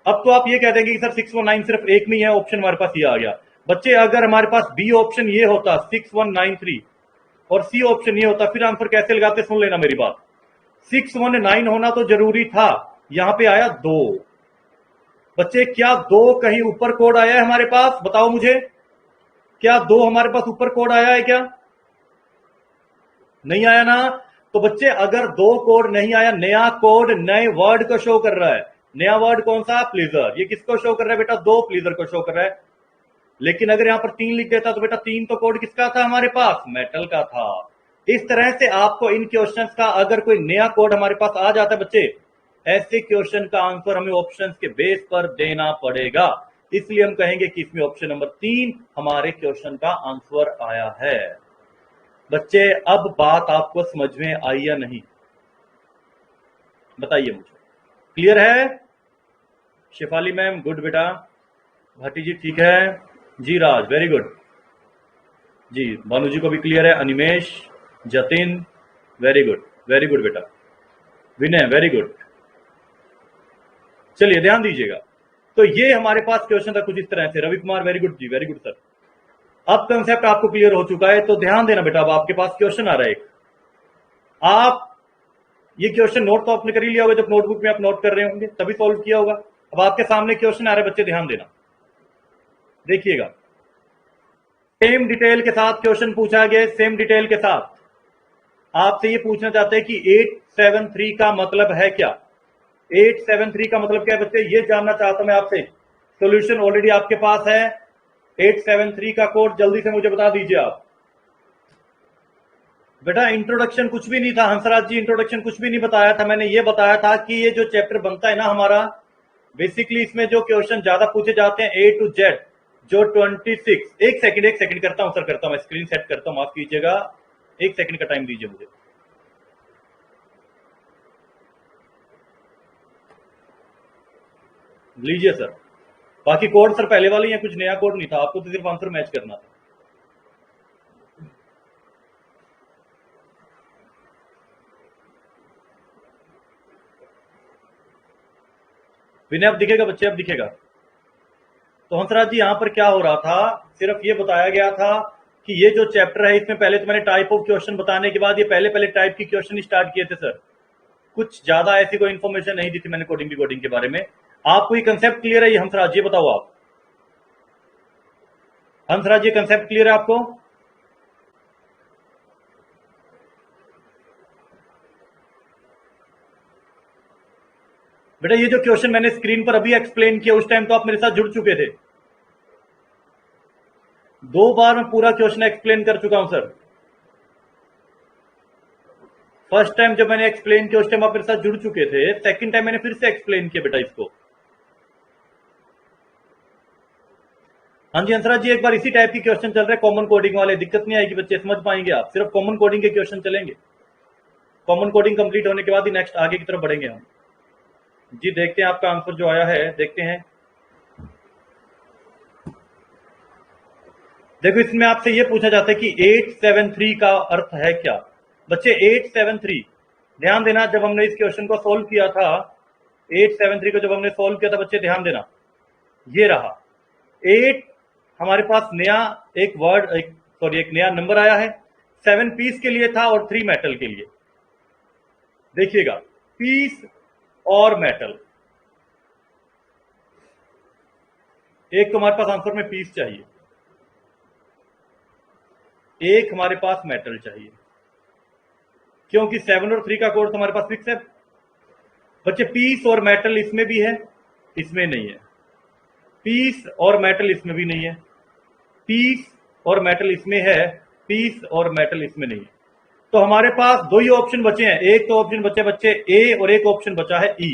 अब तो आप ये कह देंगे कि सर 6, 1, 9 सिर्फ एक में ही है, ऑप्शन हमारे पास ये आ गया। बच्चे अगर हमारे पास बी ऑप्शन ये होता 6, 1, 9, 3 और सी ऑप्शन ये होता, फिर आंसर कैसे लगाते, सुन लेना मेरी बात। 6, 1, 9 होना तो जरूरी था, यहां पे आया 2। बच्चे क्या 2 कहीं ऊपर कोड आया है हमारे पास, बताओ मुझे, क्या 2 हमारे पास ऊपर कोड आया है क्या? नहीं आया ना। तो बच्चे अगर 2 कोड नहीं आया, नया कोड नए वर्ड को शो कर रहा है। नया वर्ड कौन सा? प्लीजर। ये किसको शो कर रहा है बेटा? 2 प्लीजर को शो कर रहा है। लेकिन अगर यहां पर 3 लिख देता तो बेटा 3 तो कोड किसका था हमारे पास? मेटल का था। इस तरह से आपको इन क्वेश्चंस का अगर कोई नया कोड हमारे पास आ जाता है बच्चे, ऐसे क्वेश्चन का आंसर हमें ऑप्शंस के बेस पर देना पड़ेगा। इसलिए हम कहेंगे कि इसमें ऑप्शन नंबर 3 हमारे क्वेश्चन का आंसर आया है। बच्चे अब बात आपको समझ में आई या नहीं, बताइए मुझे। क्लियर है? शेफाली मैम गुड बेटा, भाटी जी ठीक है जी, राज वेरी गुड जी, भानु जी को भी क्लियर है, अनिमेश, जतिन वेरी गुड बेटा, विनय वेरी गुड। चलिए ध्यान दीजिएगा, तो ये हमारे पास क्वेश्चन था कुछ इस तरह से। रवि कुमार वेरी गुड जी, वेरी गुड सर। अब कंसेप्ट आपको क्लियर हो चुका है, तो ध्यान देना बेटा, अब आपके पास क्वेश्चन आ रहा है एक। आप ये क्वेश्चन नोट तो आपने कर ही लिया होगा, जब नोटबुक में आप नोट कर रहे होंगे तभी सॉल्व किया होगा। अब आपके सामने क्वेश्चन आ रहा है बच्चे, ध्यान देना, देखिएगा। सेम डिटेल के साथ क्वेश्चन पूछा गया, सेम डिटेल के साथ आपसे ये पूछना चाहते हैं कि 873 का मतलब है क्या? 873 का मतलब क्या है बच्चे, ये जानना चाहता हूं मैं आपसे। सॉल्यूशन ऑलरेडी आपके पास है, 873 का कोड जल्दी से मुझे बता दीजिए आप। बेटा इंट्रोडक्शन कुछ भी नहीं था हंसराज जी, इंट्रोडक्शन कुछ भी नहीं बताया था मैंने। ये बताया था कि ये जो चैप्टर बनता है ना हमारा, बेसिकली इसमें जो क्वेश्चन ज्यादा पूछे जाते हैं A to Z, जो 26, एक सेकंड करता हूं सर, करता हूं मैं, स्क्रीन सेट करता हूं, माफ कीजिएगा, एक सेकंड का टाइम दीजिए मुझे। लीजिए सर, बाकी कोड सर पहले वाले, या कुछ नया कोड नहीं था, आपको तो सिर्फ आंसर मैच करना था। विनय अब दिखेगा बच्चे, अब दिखेगा। तो हंसराज जी यहां पर क्या हो रहा था, सिर्फ ये बताया गया था कि ये जो चैप्टर है इसमें पहले तो मैंने टाइप ऑफ क्वेश्चन बताने के बाद ये पहले टाइप की क्वेश्चन स्टार्ट किए थे सर। कुछ ज्यादा ऐसी कोई इन्फॉर्मेशन नहीं दी थी मैंने कोडिंग डिकोडिंग के बारे में। आपको ये कंसेप्ट क्लियर है? ये हंसराज ये बताओ आप, हंसराज ये कंसेप्ट क्लियर है आपको? बेटा ये जो क्वेश्चन मैंने स्क्रीन पर अभी एक्सप्लेन किया, उस टाइम तो आप मेरे साथ जुड़ चुके थे, 2 बार मैं पूरा क्वेश्चन एक्सप्लेन कर चुका हूं सर। फर्स्ट टाइम जब मैंने एक्सप्लेन किया उस टाइम आप मेरे साथ जुड़ चुके थे, सेकंड टाइम मैंने फिर से एक्सप्लेन किया बेटा इसको। हाँ जी हंसराज जी, एक बार इसी टाइप की क्वेश्चन चल रहे हैं कॉमन कोडिंग वाले, दिक्कत नहीं आएगी बच्चे, समझ पाएंगे आप, सिर्फ कॉमन कोडिंग के क्वेश्चन चलेंगे। कॉमन कोडिंग कंप्लीट होने के बाद ही नेक्स्ट आगे की तरफ बढ़ेंगे हम जी। देखते हैं आपका आंसर जो आया है, देखते हैं। देखो इसमें आपसे ये पूछा जाता है कि 873 का अर्थ है क्या? बच्चे 873, ध्यान देना, जब हमने इस क्वेश्चन को सोल्व किया था, 873 को जब हमने सोल्व किया था बच्चे ध्यान देना, ये रहा 8 हमारे पास नया एक वर्ड, एक नया नंबर आया है, 7 पीस के लिए था और 3 मेटल के लिए। देखिएगा, पीस और मेटल, एक तो हमारे पास आंसर में पीस चाहिए, एक हमारे पास मेटल चाहिए, क्योंकि 7 और 3 का कोड तो हमारे पास फिक्स है बच्चे। पीस और मेटल इसमें भी है, इसमें नहीं है। पीस और मेटल इसमें भी नहीं है, पीस और मेटल इसमें है, पीस और मेटल इसमें नहीं है। तो हमारे पास दो ही ऑप्शन बचे हैं, एक तो ऑप्शन बचे बच्चे ए और एक ऑप्शन बचा है ई,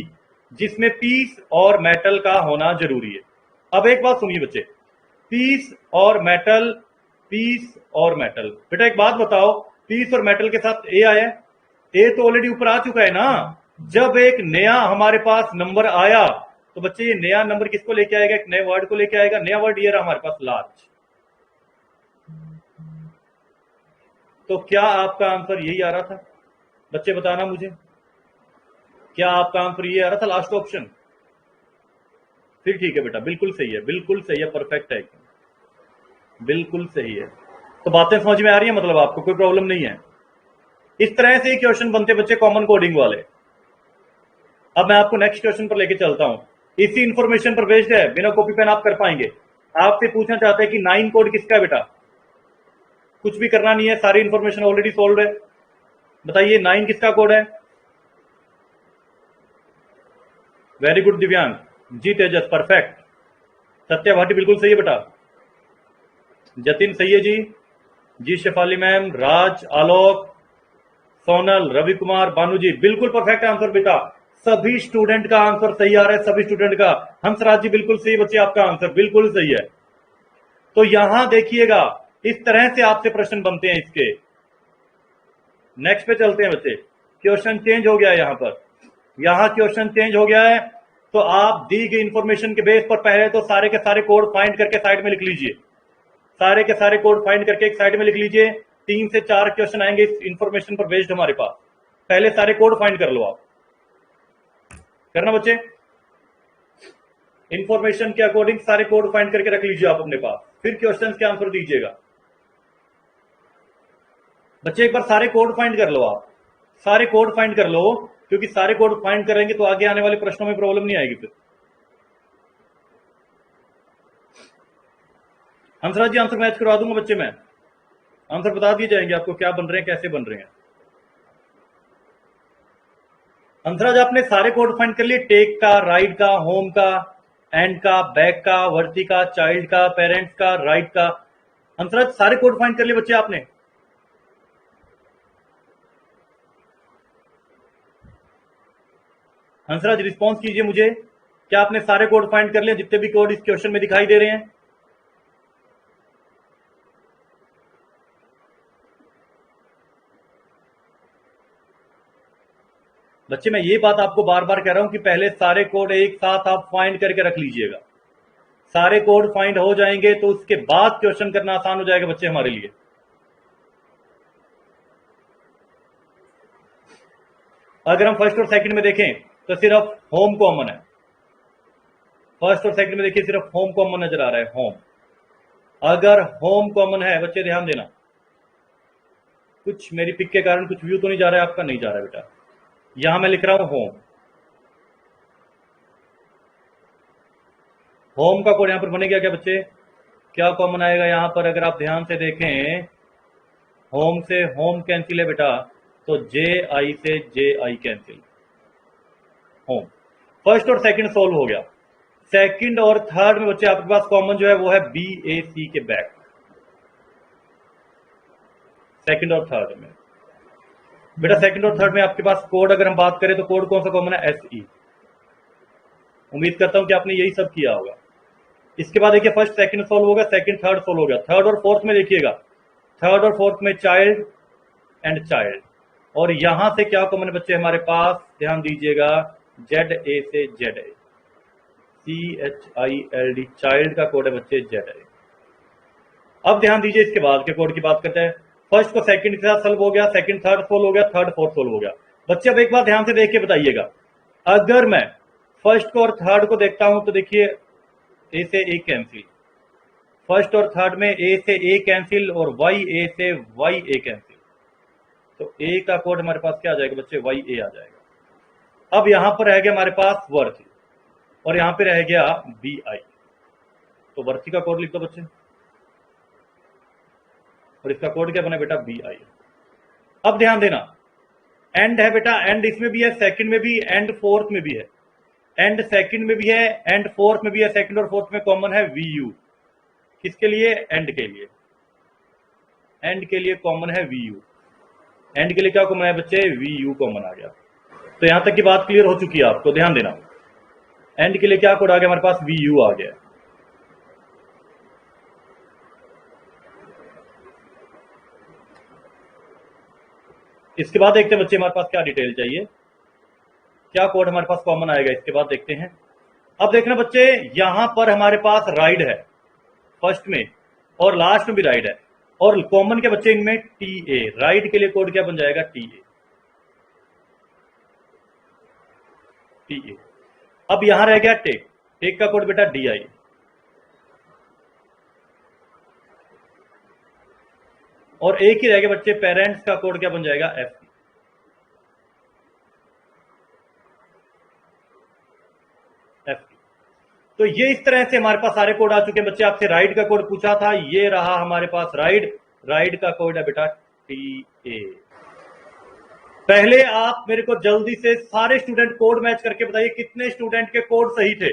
जिसमें पीस और मेटल का होना जरूरी है। अब एक बात सुनिए बच्चे, पीस और मेटल, पीस और मेटल। बेटा एक बात बताओ, पीस और मेटल के साथ ए आया है? ए तो ऑलरेडी ऊपर आ चुका है ना। जब एक नया हमारे पास नंबर आया तो बच्चे ये नया नंबर किसको लेके आएगा? एक नए वर्ड को लेके आएगा। नया वर्ड ये रहा हमारे पास, लार्ज। तो क्या आपका आंसर यही आ रहा था बच्चे? बताना मुझे, क्या आपका आंसर ये आ रहा था, लास्ट ऑप्शन? फिर ठीक है बेटा, बिल्कुल सही है, बिल्कुल सही है, परफेक्ट है, बिल्कुल सही है। तो बातें समझ में आ रही है, मतलब आपको कोई प्रॉब्लम नहीं है। इस तरह से क्वेश्चन बनते बच्चे कॉमन कोडिंग वाले। अब मैं आपको नेक्स्ट क्वेश्चन पर लेके चलता हूं। इसी इंफॉर्मेशन पर बेस्ड है, बिना कॉपी पेन आप कर पाएंगे। आपसे पूछना चाहते हैं कि 9 कोड किसका है बेटा? कुछ भी करना नहीं है, सारी इंफॉर्मेशन ऑलरेडी सोल्व है। बताइए 9 किसका कोड है? वेरी गुड दिव्यांग जी, तेजस परफेक्ट, सत्या भाटी बिल्कुल सही है बेटा, जतिन सही है जी, जी शेफाली मैम, राज, आलोक, सोनल, रवि कुमार, बानू जी बिल्कुल परफेक्ट आंसर बेटा। सभी स्टूडेंट का आंसर सही आ रहा है, सभी स्टूडेंट का। हंसराज जी बिल्कुल सही बच्चे, आपका आंसर बिल्कुल सही है। तो यहां देखिएगा, इस तरह से आपसे प्रश्न बनते हैं इसके। नेक्स्ट पे चलते हैं बच्चे। क्वेश्चन चेंज हो गया है, यहां क्वेश्चन चेंज हो गया है। तो आप दी गई इंफॉर्मेशन के बेस पर पहले तो सारे के सारे कोड फाइंड करके साइड में लिख लीजिए, सारे के सारे कोड फाइंड करके एक साइड में लिख लीजिए। 3 से 4 क्वेश्चन आएंगे इस इंफॉर्मेशन पर बेस्ड हमारे पास। पहले सारे कोड फाइंड कर लो, आप करना बच्चे, इंफॉर्मेशन के अकॉर्डिंग सारे कोड फाइंड करके रख लीजिए आप अपने पास, फिर क्वेश्चन के आंसर दीजिएगा। बच्चे एक बार सारे कोड फाइंड कर लो, आप सारे कोड फाइंड कर लो, क्योंकि सारे कोड फाइंड करेंगे तो आगे आने वाले प्रश्नों में प्रॉब्लम नहीं आएगी फिर। हंसराज जी आंसर मैच करवा दूंगा बच्चे, मैं आंसर बता दिए जाएंगे आपको क्या बन रहे हैं, कैसे बन रहे हैं। हंसराज आपने सारे कोड फाइंड कर लिए, टेक का, राइट का, होम का, एंड का, बैक का, वर्ती का, चाइल्ड का, पेरेंट्स का, राइट का। हंसराज सारे कोड फाइंड कर लिए बच्चे आपने? हंसराज रिस्पॉन्स कीजिए मुझे, क्या आपने सारे कोड फाइंड कर लिए जितने भी कोड इस क्वेश्चन में दिखाई दे रहे हैं? बच्चे मैं ये बात आपको बार बार कह रहा हूं कि पहले सारे कोड एक साथ आप फाइंड करके रख लीजिएगा। सारे कोड फाइंड हो जाएंगे तो उसके बाद क्वेश्चन करना आसान हो जाएगा बच्चे हमारे लिए। अगर हम फर्स्ट और सेकंड में देखें तो सिर्फ होम कॉमन है, फर्स्ट और सेकंड में देखिए सिर्फ होम कॉमन नजर आ रहा है, होम। अगर होम कॉमन है बच्चे ध्यान देना, कुछ मेरी पिक के कारण कुछ व्यू तो नहीं जा रहा है आपका? नहीं जा रहा है बेटा, यहां मैं लिख रहा हूं होम। होम का कोड यहां पर बनेगा क्या बच्चे? क्या कॉमन आएगा यहां पर? अगर आप ध्यान से देखें, होम से होम कैंसिल है बेटा, तो जे आई से जे आई कैंसिल, होम। फर्स्ट और सेकंड सोल्व हो गया। सेकंड और थर्ड में बच्चे आपके पास कॉमन जो है वो है बी ए सी के बैक। सेकंड और थर्ड में बेटा, सेकंड और थर्ड में आपके पास कोड अगर हम बात करें तो कोड कौन सा कॉमन है? S E. उम्मीद करता हूं कि आपने यही सब किया होगा। इसके बाद देखिए फर्स्ट सेकंड सोल्व हो गया, सेकंड थर्ड सोल्व हो गया। थर्ड और फोर्थ में देखिएगा, थर्ड और फोर्थ में चाइल्ड एंड चाइल्ड। और यहां से क्या कॉमन बच्चे हमारे पास? ध्यान दीजिएगा, जेड ए से जेड ए, CHILD, चाइल्ड का कोड है बच्चे जेड ए। अब ध्यान दीजिए इसके बाद के कोड की बात करते हैं। फर्स्ट को सेकंड के साथ सोल्व हो गया, सेकंड थर्ड सोल्व हो गया, थर्ड फोर्थ सोल्व हो गया। बच्चे अब एक बार ध्यान से देख के बताइएगा, अगर मैं फर्स्ट को और थर्ड को देखता हूं तो देखिए ए से ए कैंसिल, फर्स्ट और थर्ड में ए से ए कैंसिल और वाई ए से वाई ए कैंसिल, तो ए का कोड हमारे पास क्या आ जाएगा बच्चे? वाई ए आ जाएगा। अब यहां पर रह गया हमारे पास वर्थ, और यहां पे रह गया बी आई, तो वर्थी का कोड लिख दो बच्चे, और इसका कोड क्या बना बेटा BI। अब ध्यान देना, एंड है बेटा, एंड इसमें भी है, सेकंड में भी, एंड फोर्थ में भी है, एंड सेकंड में भी है, एंड फोर्थ में भी है, सेकंड और फोर्थ में कॉमन है VU। किसके लिए? एंड के लिए। एंड के लिए कॉमन है VU। एंड के लिए क्या कॉमन है बच्चे? VU कॉमन आ गया। तो यहां तक की बात क्लियर हो चुकी है आपको, ध्यान देना। एंड के लिए क्या कोड आ गया हमारे पास? VU आ गया। इसके बाद देखते हैं बच्चे हमारे पास क्या डिटेल चाहिए, क्या कोड हमारे पास कॉमन आएगा, इसके बाद देखते हैं। अब देखना बच्चे, यहां पर हमारे पास राइड है फर्स्ट में और लास्ट में भी राइड है, और कॉमन के बच्चे इनमें TA। राइड के लिए कोड क्या बन जाएगा? TA। अब यहां रह गया टेक। टेक का कोड बेटा DI। और एक ही रह गया बच्चे पेरेंट्स का कोड क्या बन जाएगा? FP। तो ये इस तरह से हमारे पास सारे कोड आ चुके हैं बच्चे। आपसे राइड का कोड पूछा था, ये रहा हमारे पास राइड। राइड का कोड है बेटा TA। पहले आप मेरे को जल्दी से सारे स्टूडेंट कोड मैच करके बताइए कितने स्टूडेंट के कोड सही थे,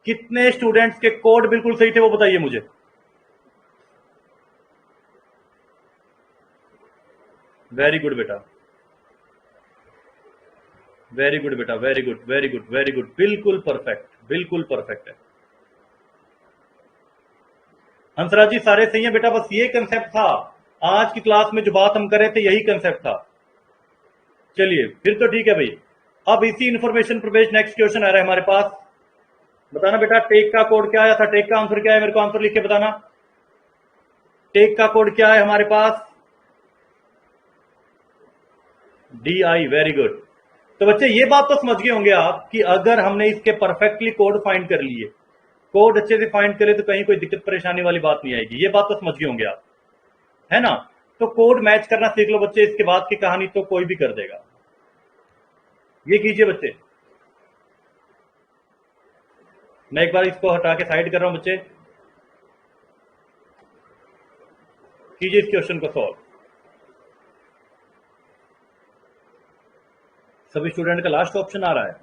कितने स्टूडेंट्स के कोड बिल्कुल सही थे वो बताइए मुझे। वेरी गुड बेटा, वेरी गुड बेटा, very good, very good, very good, बिल्कुल परफेक्ट, बिल्कुल परफेक्ट है। हंसराज जी सारे सही है बेटा, बस ये कंसेप्ट था आज की क्लास में जो बात हम कर रहे थे, यही कंसेप्ट था। चलिए फिर तो ठीक है भाई। अब इसी इंफॉर्मेशन पर बेस्ड नेक्स्ट क्वेश्चन आ रहा है हमारे पास। बताना बेटा टेक का कोड क्या आया था, टेक का आंसर क्या है, मेरे को आंसर लिख के बताना। टेक का कोड क्या है हमारे पास? DI। Very good. तो बच्चे ये बात तो समझ गए होंगे आप कि अगर हमने इसके परफेक्टली कोड फाइंड कर लिए, कोड अच्छे से फाइंड करे, तो कहीं कोई दिक्कत परेशानी वाली बात नहीं आएगी। ये बात तो समझ गए होंगे आप, है ना? तो कोड मैच करना सीख लो बच्चे, इसके बाद की कहानी तो कोई भी कर देगा। ये कीजिए बच्चे, मैं एक बार इसको हटा के साइड कर रहा हूं बच्चे। कीजिए इस क्वेश्चन को सॉल्व। सभी स्टूडेंट का लास्ट ऑप्शन आ रहा है।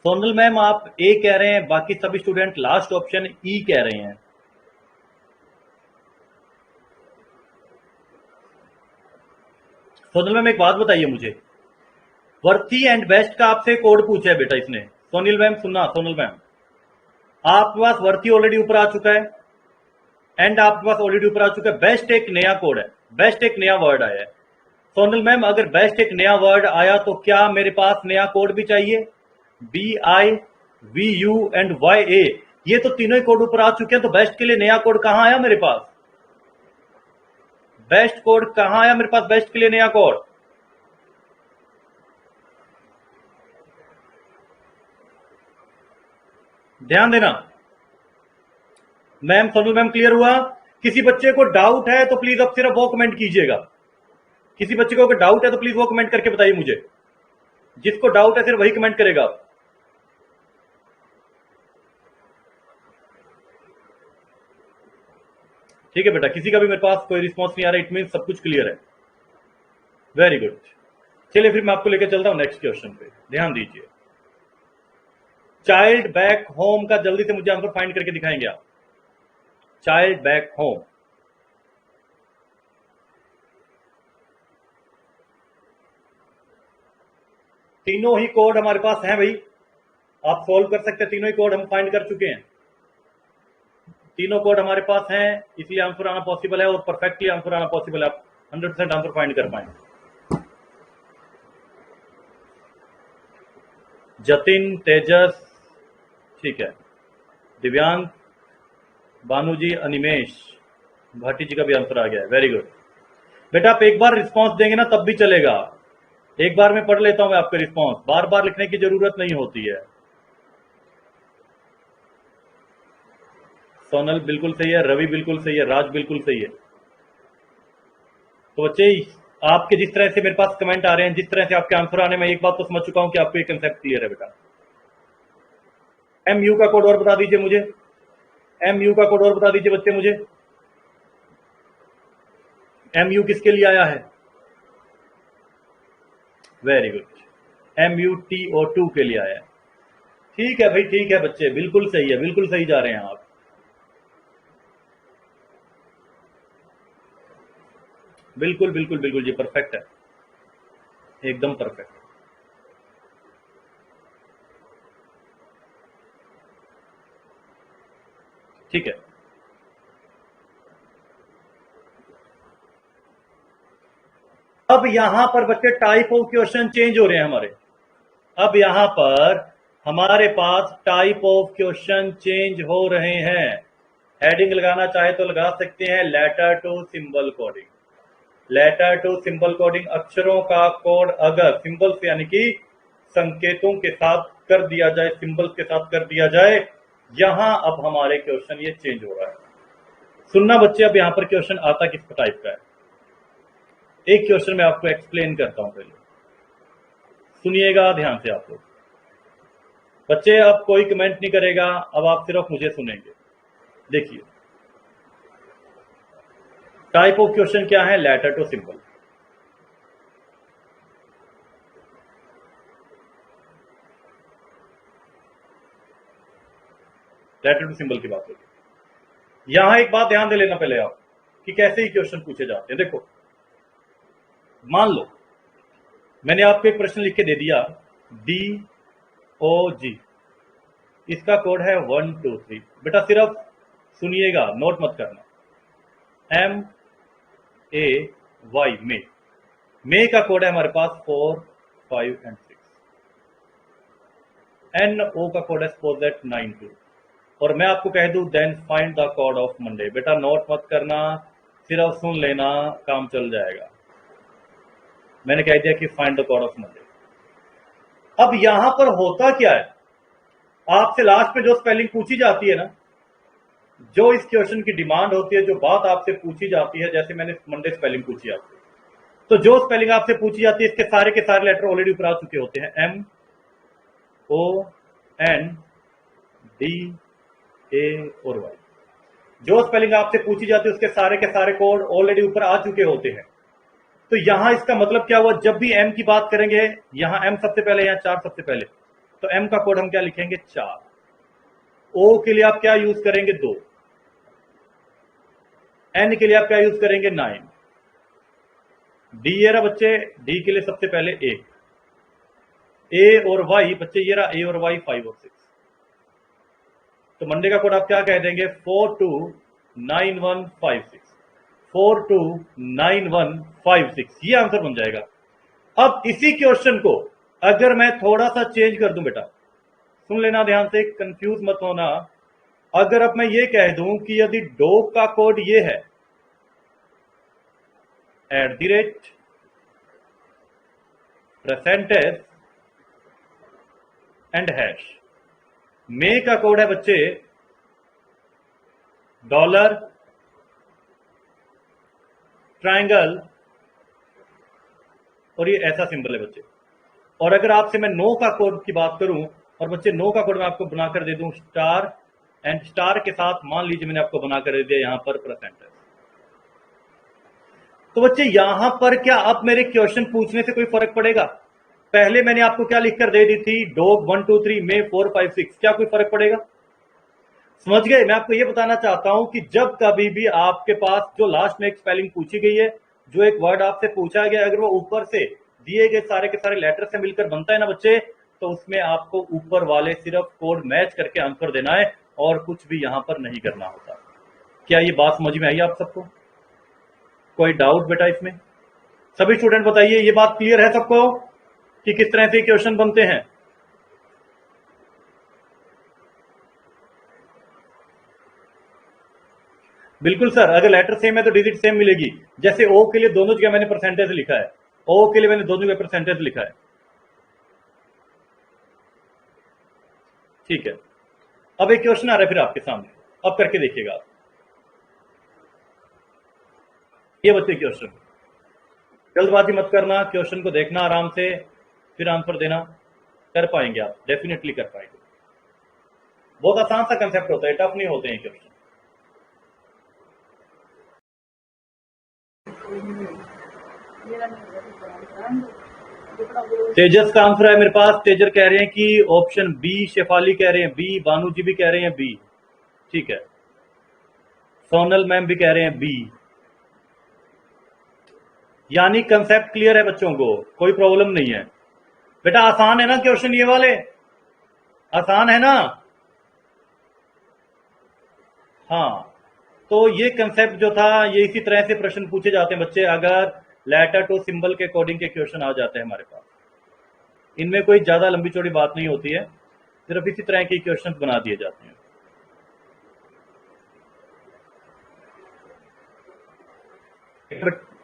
सोनल मैम आप A कह रहे हैं, बाकी सभी स्टूडेंट लास्ट ऑप्शन E कह रहे हैं। सोनल मैम एक बात बताइए मुझे, वर्थी एंड बेस्ट का आपसे कोड पूछा है बेटा इसने। सोनल मैम सुनना, सोनल मैम आपके पास वर्थी ऑलरेडी ऊपर आ चुका है, एंड आपके पास ऑलरेडी ऊपर आ चुका है। बेस्ट एक नया कोड है, बेस्ट एक नया वर्ड आया है। सोनल मैम अगर बेस्ट एक नया वर्ड आया तो क्या मेरे पास नया कोड भी चाहिए? BI, VU एंड YA, ये तो तीनों ही कोड ऊपर आ चुके हैं। तो बेस्ट के लिए नया कोड कहां आया मेरे पास? बेस्ट कोड कहां आया मेरे पास? बेस्ट के लिए नया कोड ध्यान देना। मैम सोनल मैम क्लियर हुआ? किसी बच्चे को डाउट है तो प्लीज अब सिर्फ वो कमेंट कीजिएगा। किसी बच्चे को अगर डाउट है तो प्लीज वो कमेंट करके बताइए मुझे। जिसको डाउट है सिर्फ वही कमेंट करेगा। ठीक है बेटा, किसी का भी मेरे पास कोई रिस्पॉन्स नहीं आ रहा, इट मीन सब कुछ क्लियर है। Very good. चलिए फिर मैं आपको लेकर चलता हूं नेक्स्ट क्वेश्चन पे, ध्यान दीजिए। चाइल्ड बैक होम का जल्दी से मुझे आंसर फाइंड करके दिखाएंगे आप। चाइल्ड बैक होम, तीनों ही कोड हमारे पास हैं भाई, आप सोल्व कर सकते हैं। तीनों ही कोड हम फाइंड कर चुके हैं, तीनों कोड हमारे पास हैं, इसलिए आंसर आना पॉसिबल है और परफेक्टली आंसर आना पॉसिबल है। आप 100% आंसर फाइंड कर पाएंगे। जतिन, तेजस, ठीक है, दिव्यांग, भानुजी, अनिमेश, भाटी जी का भी आंसर आ गया है। वेरी गुड बेटा, आप एक बार रिस्पांस देंगे ना तब भी चलेगा। एक बार में पढ़ लेता हूं मैं आपका रिस्पांस, बार बार लिखने की जरूरत नहीं होती है। सोनल बिल्कुल सही है, रवि बिल्कुल सही है, राज बिल्कुल सही है। तो बच्चे आपके जिस तरह से मेरे पास कमेंट आ रहे हैं, जिस तरह से आपके आंसर आने में, एक बात तो समझ चुका हूं कि आपको ये कंसेप्ट क्लियर है बेटा। MU का कोड और बता दीजिए मुझे। MU का कोड और बता दीजिए बच्चे मुझे, MU किसके लिए आया है? वेरी गुड, MUTO2 के लिए आया है। ठीक है भाई, ठीक है बच्चे, बिल्कुल सही है, बिल्कुल सही जा रहे हैं आप। बिल्कुल बिल्कुल बिल्कुल जी, परफेक्ट है, एकदम परफेक्ट। ठीक है, अब यहां पर बच्चे टाइप ऑफ क्वेश्चन चेंज हो रहे हैं हमारे। अब यहां पर हमारे पास टाइप ऑफ क्वेश्चन चेंज हो रहे हैं। हेडिंग लगाना चाहे तो लगा सकते हैं, letter to symbol coding. Letter to symbol coding, अक्षरों का कोड अगर सिंबल्स यानी कि संकेतों के साथ कर दिया जाए, सिंबल्स के साथ कर दिया जाए, यहां अब हमारे क्वेश्चन ये चेंज हो रहा है। सुनना बच्चे, अब यहां पर क्वेश्चन आता किस टाइप का है, एक क्वेश्चन मैं आपको एक्सप्लेन करता हूं, पहले सुनिएगा ध्यान से आप लोग। बच्चे अब कोई कमेंट नहीं करेगा, अब आप सिर्फ मुझे सुनेंगे। देखिए टाइप ऑफ क्वेश्चन क्या है, letter to symbol. Letter to symbol की बात होगी। यहां एक बात ध्यान दे लेना पहले आप कि कैसे ही क्वेश्चन पूछे जाते हैं। देखो मान लो मैंने आपको एक प्रश्न लिख के दे दिया, DOG, इसका कोड है 1 2 3। बेटा सिर्फ सुनिएगा, नोट मत करना। MAY, मे का कोड है हमारे पास 4 5 एंड 6। NO का कोड है सपोज दैट 9 2। और मैं आपको कह दूं then find the code of Monday. बेटा नोट मत करना, सिर्फ सुन लेना, काम चल जाएगा। मैंने कह दिया कि find the code of Monday. अब यहां पर होता क्या है, आपसे लास्ट में जो स्पेलिंग पूछी जाती है ना, जो इस क्वेश्चन की डिमांड होती है, जो बात आपसे पूछी जाती है, जैसे मैंने मंडे स्पेलिंग पूछी आपसे, तो जो स्पेलिंग आपसे पूछी जाती है, इसके सारे के सारे लेटर ऑलरेडी ऊपर आ चुके होते हैं। MONDA और Y। जो स्पेलिंग आपसे पूछी जाती है उसके सारे के सारे कोड ऑलरेडी ऊपर आ चुके होते हैं। तो यहां इसका मतलब क्या हुआ, जब भी M की बात करेंगे, यहां M सबसे पहले, यहां 4 सबसे पहले, तो M का कोड हम क्या लिखेंगे, 4। O के लिए आप क्या यूज करेंगे, 2। N के लिए आप क्या यूज करेंगे, 9। D ये रहा बच्चे, D के लिए सबसे पहले 1। A और Y बच्चे ये रहा, A और Y 5 और 6। तो मंडे का कोड आप क्या कह देंगे, 429156। 429156, ये आंसर बन जाएगा। अब इसी क्वेश्चन को अगर मैं थोड़ा सा चेंज कर दूं, बेटा सुन लेना ध्यान से, कंफ्यूज मत होना। अगर अब मैं ये कह दूं कि यदि डॉग का कोड ये है @ एंड हैश, मे का कोड है बच्चे $, ट्रायंगल, और ये ऐसा सिंबल है बच्चे। और अगर आपसे मैं नो का कोड की बात करूं, और बच्चे नो का कोड मैं आपको बनाकर दे दूं स्टार, एंड स्टार के साथ मान लीजिए मैंने आपको बनाकर दे दिया यहां पर %। तो बच्चे यहां पर क्या अब मेरे क्वेश्चन पूछने से कोई फर्क पड़ेगा? पहले मैंने आपको क्या लिखकर दे दी थी, डॉग 1 2 3 में 4 5 6, क्या कोई फर्क पड़ेगा? समझ गए? मैं आपको ये बताना चाहता हूं कि जब कभी भी आपके पास जो लास्ट में एक स्पेलिंग पूछी गई है, जो एक वर्ड आपसे पूछा गया, अगर वो ऊपर से दिए गए सारे के सारे लेटर से मिलकर बनता है ना बच्चे, तो उसमें आपको ऊपर वाले सिर्फ कोड मैच करके आंसर देना है और कुछ भी यहां पर नहीं करना होता। क्या ये बात समझ में आई आप सबको? कोई डाउट बेटा इसमें? सभी स्टूडेंट बताइए, ये बात क्लियर है सबको कि किस तरह से क्वेश्चन बनते हैं? बिल्कुल सर, अगर लेटर सेम है तो डिजिट सेम मिलेगी। जैसे ओ के लिए दोनों जगह मैंने परसेंटेज लिखा है, ओ के लिए मैंने दोनों जगह परसेंटेज लिखा है। ठीक है, अब एक क्वेश्चन आ रहा है फिर आपके सामने, अब करके देखिएगा आप। ये बच्चे क्वेश्चन, जल्दबाजी मत करना, क्वेश्चन को देखना आराम से, फिर आंसर देना। कर पाएंगे आप, डेफिनेटली कर पाएंगे। बहुत आसान सा कंसेप्ट होता है, टफ नहीं होते हैं क्वेश्चन। तेजस का आंसर है मेरे पास। तेजर कह रहे हैं कि ऑप्शन बी, शेफाली कह रहे हैं बी, बानू जी भी कह रहे हैं बी। ठीक है, सोनल मैम भी कह रहे हैं बी। यानी कंसेप्ट क्लियर है बच्चों को, कोई प्रॉब्लम नहीं है बेटा। आसान है ना क्वेश्चन ये वाले, आसान है ना। हाँ, तो ये कंसेप्ट जो था, ये इसी तरह से प्रश्न पूछे जाते हैं बच्चे, अगर लेटर टू सिंबल के अकॉर्डिंग के क्वेश्चन आ जाते हैं हमारे पास। इनमें कोई ज्यादा लंबी चौड़ी बात नहीं होती है, सिर्फ इसी तरह के क्वेश्चन बना दिए जाते हैं।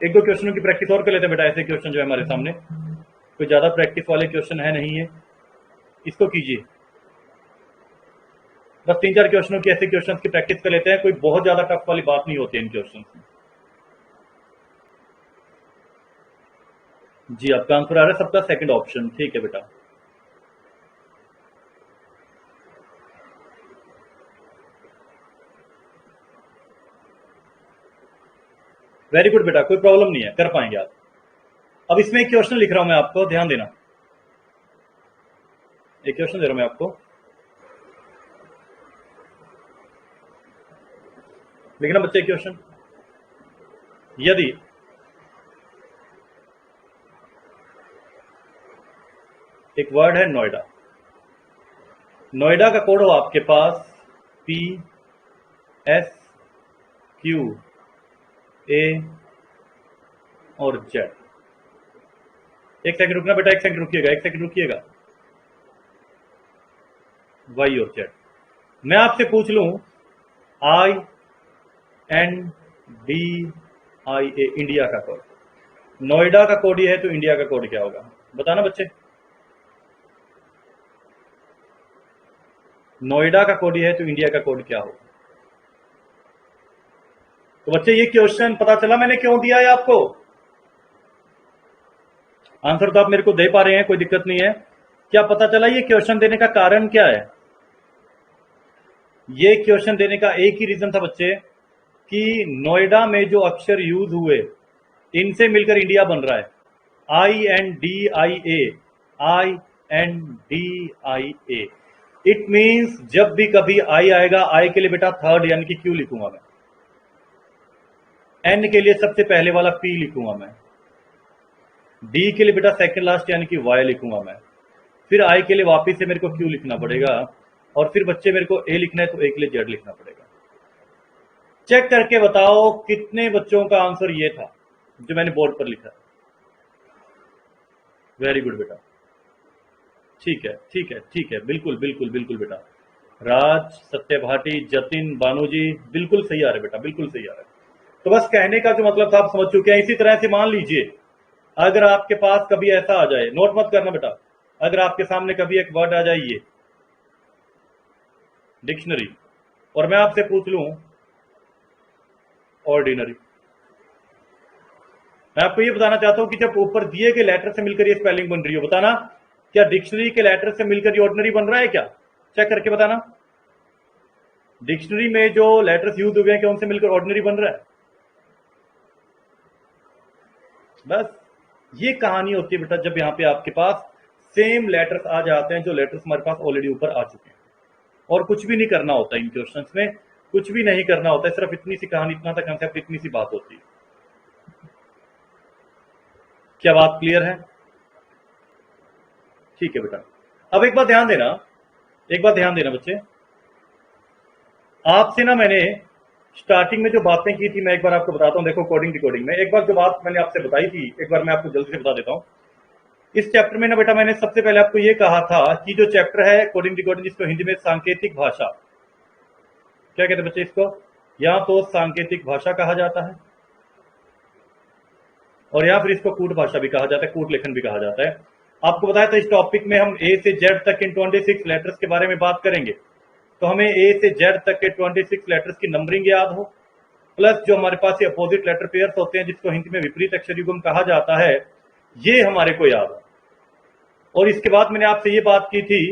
एक दो क्वेश्चनों की प्रैक्टिस और कर लेते हैं बेटा। ऐसे क्वेश्चन जो है हमारे सामने, कोई ज्यादा प्रैक्टिस वाले क्वेश्चन है नहीं है, इसको कीजिए। बस 3-4 क्वेश्चनों की ऐसे क्वेश्चंस की प्रैक्टिस कर लेते हैं। कोई बहुत ज्यादा टफ वाली बात नहीं होती है इन क्वेश्चंस में। जी, आपका आंसर आ रहा है सबका सेकंड ऑप्शन। ठीक है बेटा, वेरी गुड बेटा, कोई प्रॉब्लम नहीं है, कर पाएंगे आप। अब इसमें एक क्वेश्चन लिख रहा हूं मैं आपको, ध्यान देना। एक क्वेश्चन दे रहा हूं मैं आपको, लिखना बच्चे क्वेश्चन। यदि एक वर्ड है नोएडा, नोएडा का कोड हो आपके पास PSQA और Z। एक सेकंड रुकना बेटा, एक सेकंड रुकिएगा, एक सेकंड रुकिएगा। Y और Z, मैं आपसे पूछ लूं INDIA, इंडिया का कोड, नोएडा का कोड ये है, तो इंडिया का कोड क्या होगा बताना बच्चे। नोएडा का कोड ये है, तो इंडिया का कोड क्या होगा। तो बच्चे ये क्वेश्चन पता चला मैंने क्यों दिया है आपको। आंसर तो आप मेरे को दे पा रहे हैं, कोई दिक्कत नहीं है। क्या पता चला ये क्वेश्चन देने का कारण क्या है। ये क्वेश्चन देने का एक ही रीजन था बच्चे, कि नोएडा में जो अक्षर यूज हुए, इनसे मिलकर इंडिया बन रहा है। INDIA, INDIA। इट मींस जब भी कभी आई आएगा, आई के लिए बेटा थर्ड यानी कि क्यू लिखूंगा मैं, एन के लिए सबसे पहले वाला पी लिखूंगा मैं, डी के लिए बेटा सेकंड लास्ट यानी कि वाई लिखूंगा मैं, फिर आई के लिए वापिस से मेरे को क्यू लिखना पड़ेगा, और फिर बच्चे मेरे को ए लिखना है तो ए के लिए जेड लिखना पड़ेगा। चेक करके बताओ कितने बच्चों का आंसर ये था जो मैंने बोर्ड पर लिखा। वेरी गुड बेटा, ठीक है ठीक है ठीक है, बिल्कुल बिल्कुल बिल्कुल बेटा। राज, सत्य भाटी, जतिन, बानू जी, बिल्कुल सही आ रहे बेटा, बिल्कुल सही आ रहे। तो बस कहने का जो मतलब था आप समझ चुके हैं। इसी तरह से मान लीजिए अगर आपके पास कभी ऐसा आ जाए, नोट मत करना बेटा, अगर आपके सामने कभी एक वर्ड आ जाए ये डिक्शनरी, और मैं आपसे पूछ लूं ऑर्डिनरी, मैं आपको ये बताना चाहता हूं कि जब ऊपर दिए गए लेटर से मिलकर ये स्पेलिंग बन रही हो, बताना क्या डिक्शनरी के लेटर से मिलकर ये ऑर्डिनरी बन रहा है क्या। चेक करके बताना, डिक्शनरी में जो लेटर्स यूज हुए हैं क्या उनसे मिलकर ऑर्डिनरी बन रहा है। बस ये कहानी होती है बेटा, जब यहां पे आपके पास सेम लेटर्स आ जाते हैं जो लेटर्स हमारे पास ऑलरेडी ऊपर आ चुके हैं, और कुछ भी नहीं करना होता इन क्वेश्चंस में, कुछ भी नहीं करना होता है, सिर्फ इतनी सी कहानी, इतना सा कंसेप्ट, इतनी सी बात होती है। क्या बात क्लियर है। ठीक है बेटा, अब एक बात ध्यान देना, एक बात ध्यान देना बच्चे, आपसे ना मैंने स्टार्टिंग में जो बातें की थी, मैं एक बार आपको बताता हूं। देखो कोडिंग डिकोडिंग में एक बार जो बात मैंने आपसे बताई थी, एक बार मैं आपको जल्दी से बता देता हूं। इस चैप्टर में ना बेटा मैंने सबसे पहले आपको ये कहा था कि जो चैप्टर है कोडिंग डिकोडिंग, जिसको हिंदी में सांकेतिक भाषा, क्या कहते हैं बच्चे इसको, या तो सांकेतिक भाषा कहा जाता है, और या फिर इसको कूट भाषा भी कहा जाता है, कूट लेखन भी कहा जाता है। आपको बताया था इस टॉपिक में हम ए से जेड तक इन 26 लेटर्स के बारे में बात करेंगे, तो हमें ए से जेड तक के 26 लेटर्स की नंबरिंग याद हो, प्लस जो हमारे पास ये अपोजिट लेटर पेयर्स होते हैं जिसको हिंदी में विपरीत अक्षर युग्म कहा जाता है, ये हमारे को याद हो। और इसके बाद मैंने आपसे ये बात की थी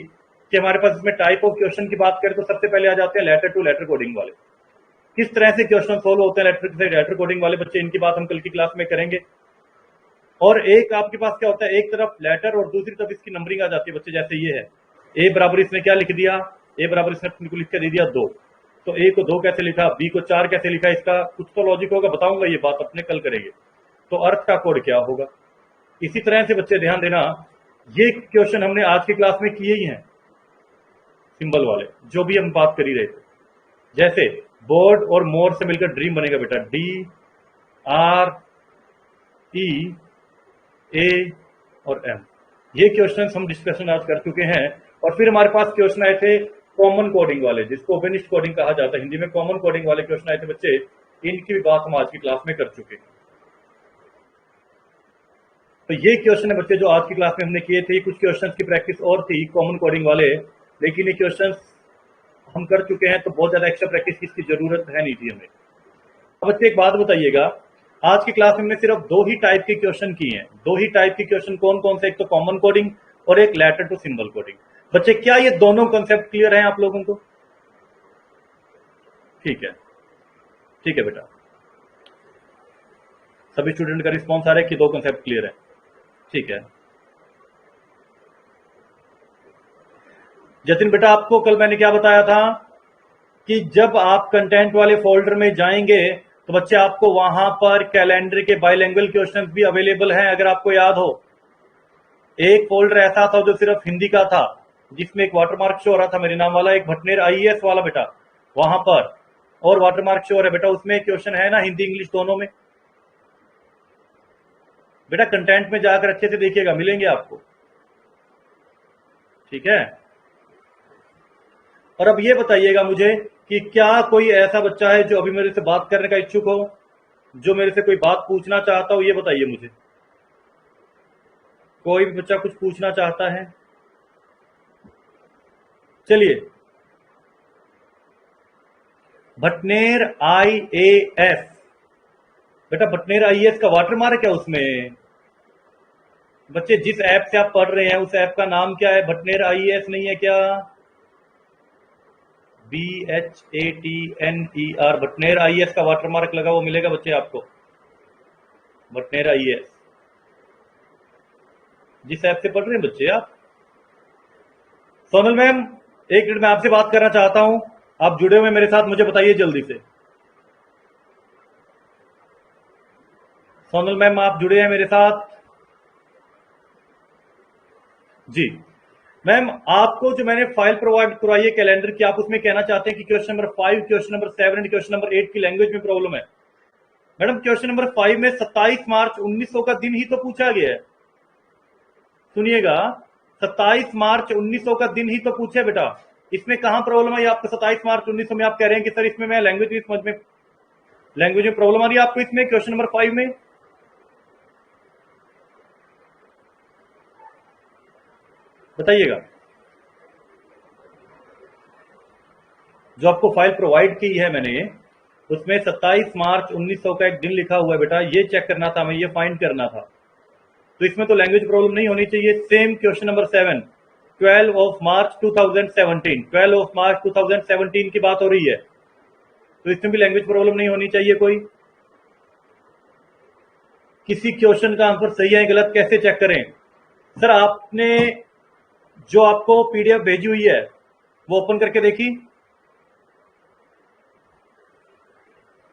कि हमारे पास इसमें टाइप ऑफ क्वेश्चन की बात करें तो सबसे पहले आ जाते हैं लेटर टू लेटर कोडिंग वाले। किस तरह से क्वेश्चन सोल्व होते हैं लेटर से लेटर कोडिंग वाले बच्चे, इनकी बात हम कल की क्लास में करेंगे। और एक आपके पास क्या होता है, एक तरफ लेटर और दूसरी तरफ इसकी नंबरिंग आ जाती है बच्चे। जैसे ये है ए बराबर, इसने क्या लिख दिया, ए बराबर इसने लिख के दे दिया 2, तो ए को 2 कैसे लिखा, बी को 4 कैसे लिखा, इसका कुछ तो लॉजिक होगा, बताऊंगा, ये बात अपने कल करेंगे। तो अर्थ का कोड क्या होगा। इसी तरह से बच्चे ध्यान देना, ये क्वेश्चन हमने आज की क्लास में किए ही हैं, सिंबल वाले जो भी हम बात कर ही रहे थे। जैसे बोर्ड और मोर से मिलकर ड्रीम बनेगा बेटा, डी आर ई ए और एम। ये क्वेश्चन हम डिस्कशन आज कर चुके हैं। और फिर हमारे पास क्वेश्चन आए थे कॉमन कोडिंग वाले, जिसको ओपेनिस्ट कोडिंग कहा जाता है हिंदी में। कॉमन कोडिंग वाले क्वेश्चन आए थे बच्चे, इनकी भी बात हम आज की क्लास में कर चुके हैं। तो ये क्वेश्चन है बच्चे जो आज की क्लास में हमने किए थे। कुछ क्वेश्चंस की प्रैक्टिस और थी कॉमन कोडिंग वाले, लेकिन ये क्वेश्चंस हम कर चुके हैं, तो बहुत ज्यादा एक्स्ट्रा प्रैक्टिस की जरूरत है नहीं थी हमें। अब बच्चे एक बात बताइएगा, आज की क्लास में हमने सिर्फ 2 ही टाइप के क्वेश्चन किए हैं। 2 ही टाइप के क्वेश्चन कौन कौन से, एक तो कॉमन कोडिंग और एक लेटर टू सिंबल कोडिंग। बच्चे क्या ये दोनों कॉन्सेप्ट क्लियर है आप लोगों को? ठीक है, ठीक है बेटा, सभी स्टूडेंट का रिस्पॉन्स आ रहा है कि 2 कॉन्सेप्ट क्लियर है। ठीक है जतिन बेटा, आपको कल मैंने क्या बताया था कि जब आप कंटेंट वाले फोल्डर में जाएंगे तो बच्चे आपको वहां पर कैलेंडर के बाइलिंगुअल क्वेश्चंस भी अवेलेबल हैं। अगर आपको याद हो, एक फोल्डर ऐसा था जो सिर्फ हिंदी का था, जिसमें एक वाटरमार्क शो हो रहा था मेरे नाम वाला, एक भटनेर आईएएस वाला बेटा, वहां पर और वाटरमार्क शो हो रहा है बेटा, उसमें क्वेश्चन है ना हिंदी इंग्लिश दोनों में। बेटा कंटेंट में जाकर अच्छे से देखिएगा, मिलेंगे आपको। ठीक है, और अब ये बताइएगा मुझे कि क्या कोई ऐसा बच्चा है जो अभी मेरे से बात करने का इच्छुक हो, जो मेरे से कोई बात पूछना चाहता हो? ये बताइए मुझे, कोई भी बच्चा कुछ पूछना चाहता है? चलिए, भटनेर आईएएस बेटा, भटनेर आईएएस का वाटरमार्क है उसमें। बच्चे जिस ऐप से आप पढ़ रहे हैं उस ऐप का नाम क्या है? भटनेर आईएएस नहीं है क्या? BHATNER, भटनेर आईएएस का वाटरमार्क लगा, वो मिलेगा बच्चे आपको, भटनेर आईएएस। जिस ऐप से पढ़ रहे हैं बच्चे आप। सोनल मैम, एक मिनट में आपसे बात करना चाहता हूं, आप जुड़े हुए मेरे साथ, मुझे बताइए जल्दी से। सोनल मैम, आप जुड़े हैं मेरे साथ? जी मैम, आपको जो मैंने फाइल प्रोवाइड करवाई है कैलेंडर की, आप उसमें कहना चाहते हैं कि question number 5, question number 7 and question number 8 की लैंग्वेज में प्रॉब्लम है। मैडम, क्वेश्चन नंबर 5 में 27 मार्च 1900 का दिन ही तो पूछा गया है। सुनिएगा, 27 मार्च 1900 का दिन ही तो पूछे बेटा, इसमें कहां प्रॉब्लम है? आपको 27 मार्च 1900 में आप कह रहे हैं कि सर इसमें मैं लैंग्वेज में प्रॉब्लम आ रही है आपको इसमें क्वेश्चन नंबर 5 में? बताइएगा। जो आपको फाइल प्रोवाइड की है मैंने, उसमें 27 मार्च 1900 का एक दिन लिखा हुआ है बेटा, ये चेक करना था हमें, ये फाइंड करना था। तो इसमें तो लैंग्वेज प्रॉब्लम नहीं होनी चाहिए। Same question number 7, 12 of March 2017, 12 of March 2017 की बात हो रही है, तो इसमें भी लैंग्वेज प्रॉब्लम नहीं होनी चाहिए कोई। किसी क्वेश्चन का आंसर सही है गलत कैसे चेक करें? सर, आपने जो आपको पीडीएफ भेजी हुई है वो ओपन करके देखी?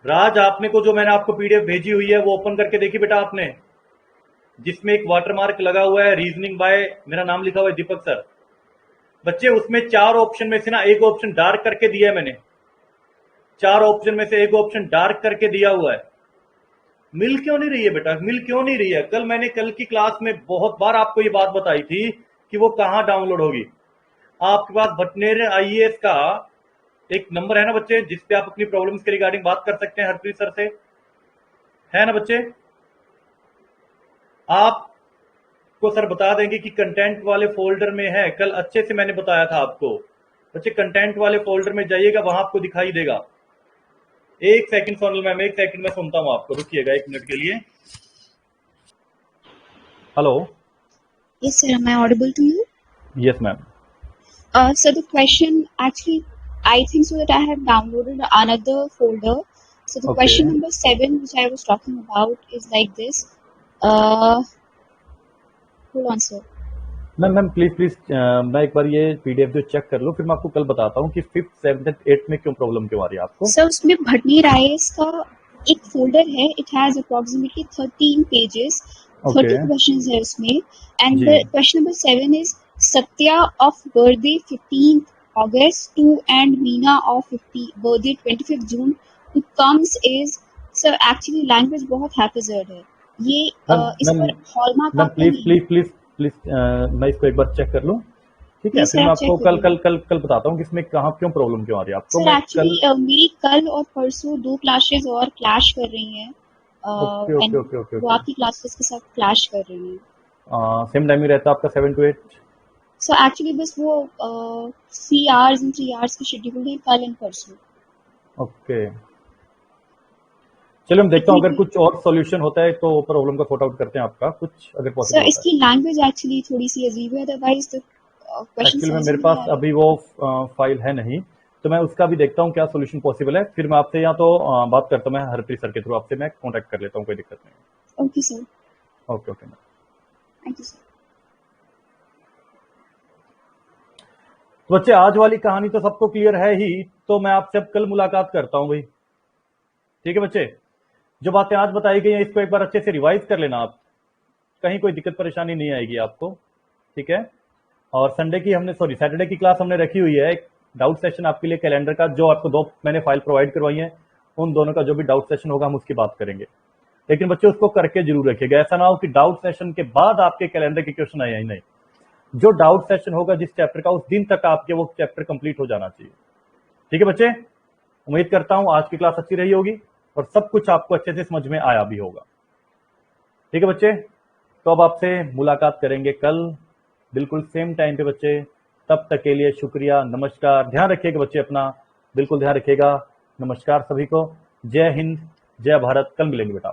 राज, आपने को जो मैंने आपको पीडीएफ भेजी हुई है वो ओपन करके देखी बेटा आपने? जिसमें एक वाटरमार्क लगा हुआ है, रीजनिंग बाय, मेरा नाम लिखा हुआ है दीपक सर। बच्चे, उसमें 4 ऑप्शन में से ना एक ऑप्शन डार्क करके दिया है मैंने, 4 ऑप्शन में से एक ऑप्शन डार्क करके दिया हुआ है। मिल क्यों नहीं रही है बेटा, मिल क्यों नहीं रही है? कल की क्लास में बहुत बार आपको ये बात बताई थी कि वो कहां डाउनलोड होगी। आपके पास भटनेर आईएएस का एक नंबर है ना बच्चे, जिसपे आप अपनी प्रॉब्लम्स के रिगार्डिंग बात कर सकते हैं हरप्रीत सर से, है ना बच्चे? आपको सर बता देंगे कि कंटेंट वाले फोल्डर में है, कल अच्छे से मैंने बताया था आपको। बच्चे, कंटेंट वाले फोल्डर में जाइएगा, वहां आपको दिखाई देगा। एक सेकंड सोनल मैम, एक सेकंड में सुनता हूं आपको, रुकिएगा 1 मिनट के लिए। Hello. Yes, sir. Am I audible to you? Yes ma'am. So the question actually, I think so that I have downloaded another folder. So the Okay. question number 7, which I was talking about, is like this. hold on sir. Ma'am please मैं एक बार ये पीडीएफ जो चेक कर लूँ, फिर मैं आपको कल बताता हूँ कि 5th 7th 8th में क्यों प्रॉब्लम क्यों आ रही है आपको। सर उसमें भटनी राइस का एक फोल्डर है, it has approximately 13 pages, 30 okay questions है उसमें, एंड जी। The question number 7 is Satya of birthday 15th August to and Meena of birthday 25th June who comes is, sir actually language बहुत हैप्पीजर्ड है ये, मैम इस मैम पर हॉलमार्क मैम आपका प्लीज नहीं है। प्लीज प्लीज प्लीज मैं इसको एक बार चेक कर लूँ, ठीक है, प्लीज फिर सर मैं आप आपको चेक कल करिए। कल कल कल बताता हूँ कि इसमें कहाँ क्यों प्रॉब्लम क्यों आ रही है आपको। सर मैं कल एक्चुअली मेरी कल और परसों 2 क्लासेस और क्लैश कर रही हैं, okay okay and okay okay वो ओके आपकी क्लासेस के साथ क्लैश कर रही हैं। सेम टाइम ही रहता है आपका 7 to 8? सो एक्चुअली बस वो 3 आवर्स एंड 3 आवर्स की शेड्यूल है कल एंड परसों। ओके चलो मैं देखता हूँ, इतनी अगर भी कुछ और सॉल्यूशन होता है तो प्रॉब्लम का सॉर्ट आउट करते हैं आपका, कुछ अगर पॉसिबल सर होता है। इसकी लैंग्वेज एक्चुअली थोड़ी सी अजीब है, अदरवाइज तो क्वेश्चन एक्चुअली में समझ मेरे में नहीं पास आ रहे। अभी वो फाइल है नहीं, तो मैं उसका भी देखता हूँ क्या सोल्यूशन पॉसिबल है, फिर मैं आपसे या तो बात करता हूँ, मैं हरप्रीत सर के थ्रू आपसे मैं कॉन्टैक्ट कर लेता हूँ, कोई दिक्कत नहीं। Okay sir, okay okay. Thank you sir. तो बच्चे आज वाली कहानी तो सबको क्लियर है ही, तो मैं आपसे अब कल मुलाकात करता हूँ भाई, ठीक है बच्चे। जो बातें आज बताई गई हैं इसको एक बार अच्छे से रिवाइज कर लेना आप, कहीं कोई दिक्कत परेशानी नहीं आएगी आपको, ठीक है। और संडे की हमने सैटरडे की क्लास हमने रखी हुई है, एक डाउट सेशन आपके लिए कैलेंडर का, जो आपको 2 मैंने फाइल प्रोवाइड करवाई है, उन दोनों का जो भी डाउट सेशन होगा हम उसकी बात करेंगे। लेकिन बच्चे उसको करके जरूर रखिएगा, ऐसा ना हो कि डाउट सेशन के बाद आपके कैलेंडर के क्वेश्चन आए ही नहीं। जो डाउट सेशन होगा जिस चैप्टर का, उस दिन तक आपके वो चैप्टर कंप्लीट हो जाना चाहिए, ठीक है बच्चे। उम्मीद करता हूं आज की क्लास अच्छी रही होगी और सब कुछ आपको अच्छे से समझ में आया भी होगा, ठीक है बच्चे। तो अब आपसे मुलाकात करेंगे कल बिल्कुल सेम टाइम पे बच्चे, तब तक के लिए शुक्रिया, नमस्कार, ध्यान रखिएगा बच्चे अपना, बिल्कुल ध्यान रखिएगा। नमस्कार सभी को, जय हिंद, जय भारत, कल मिलेंगे बेटा।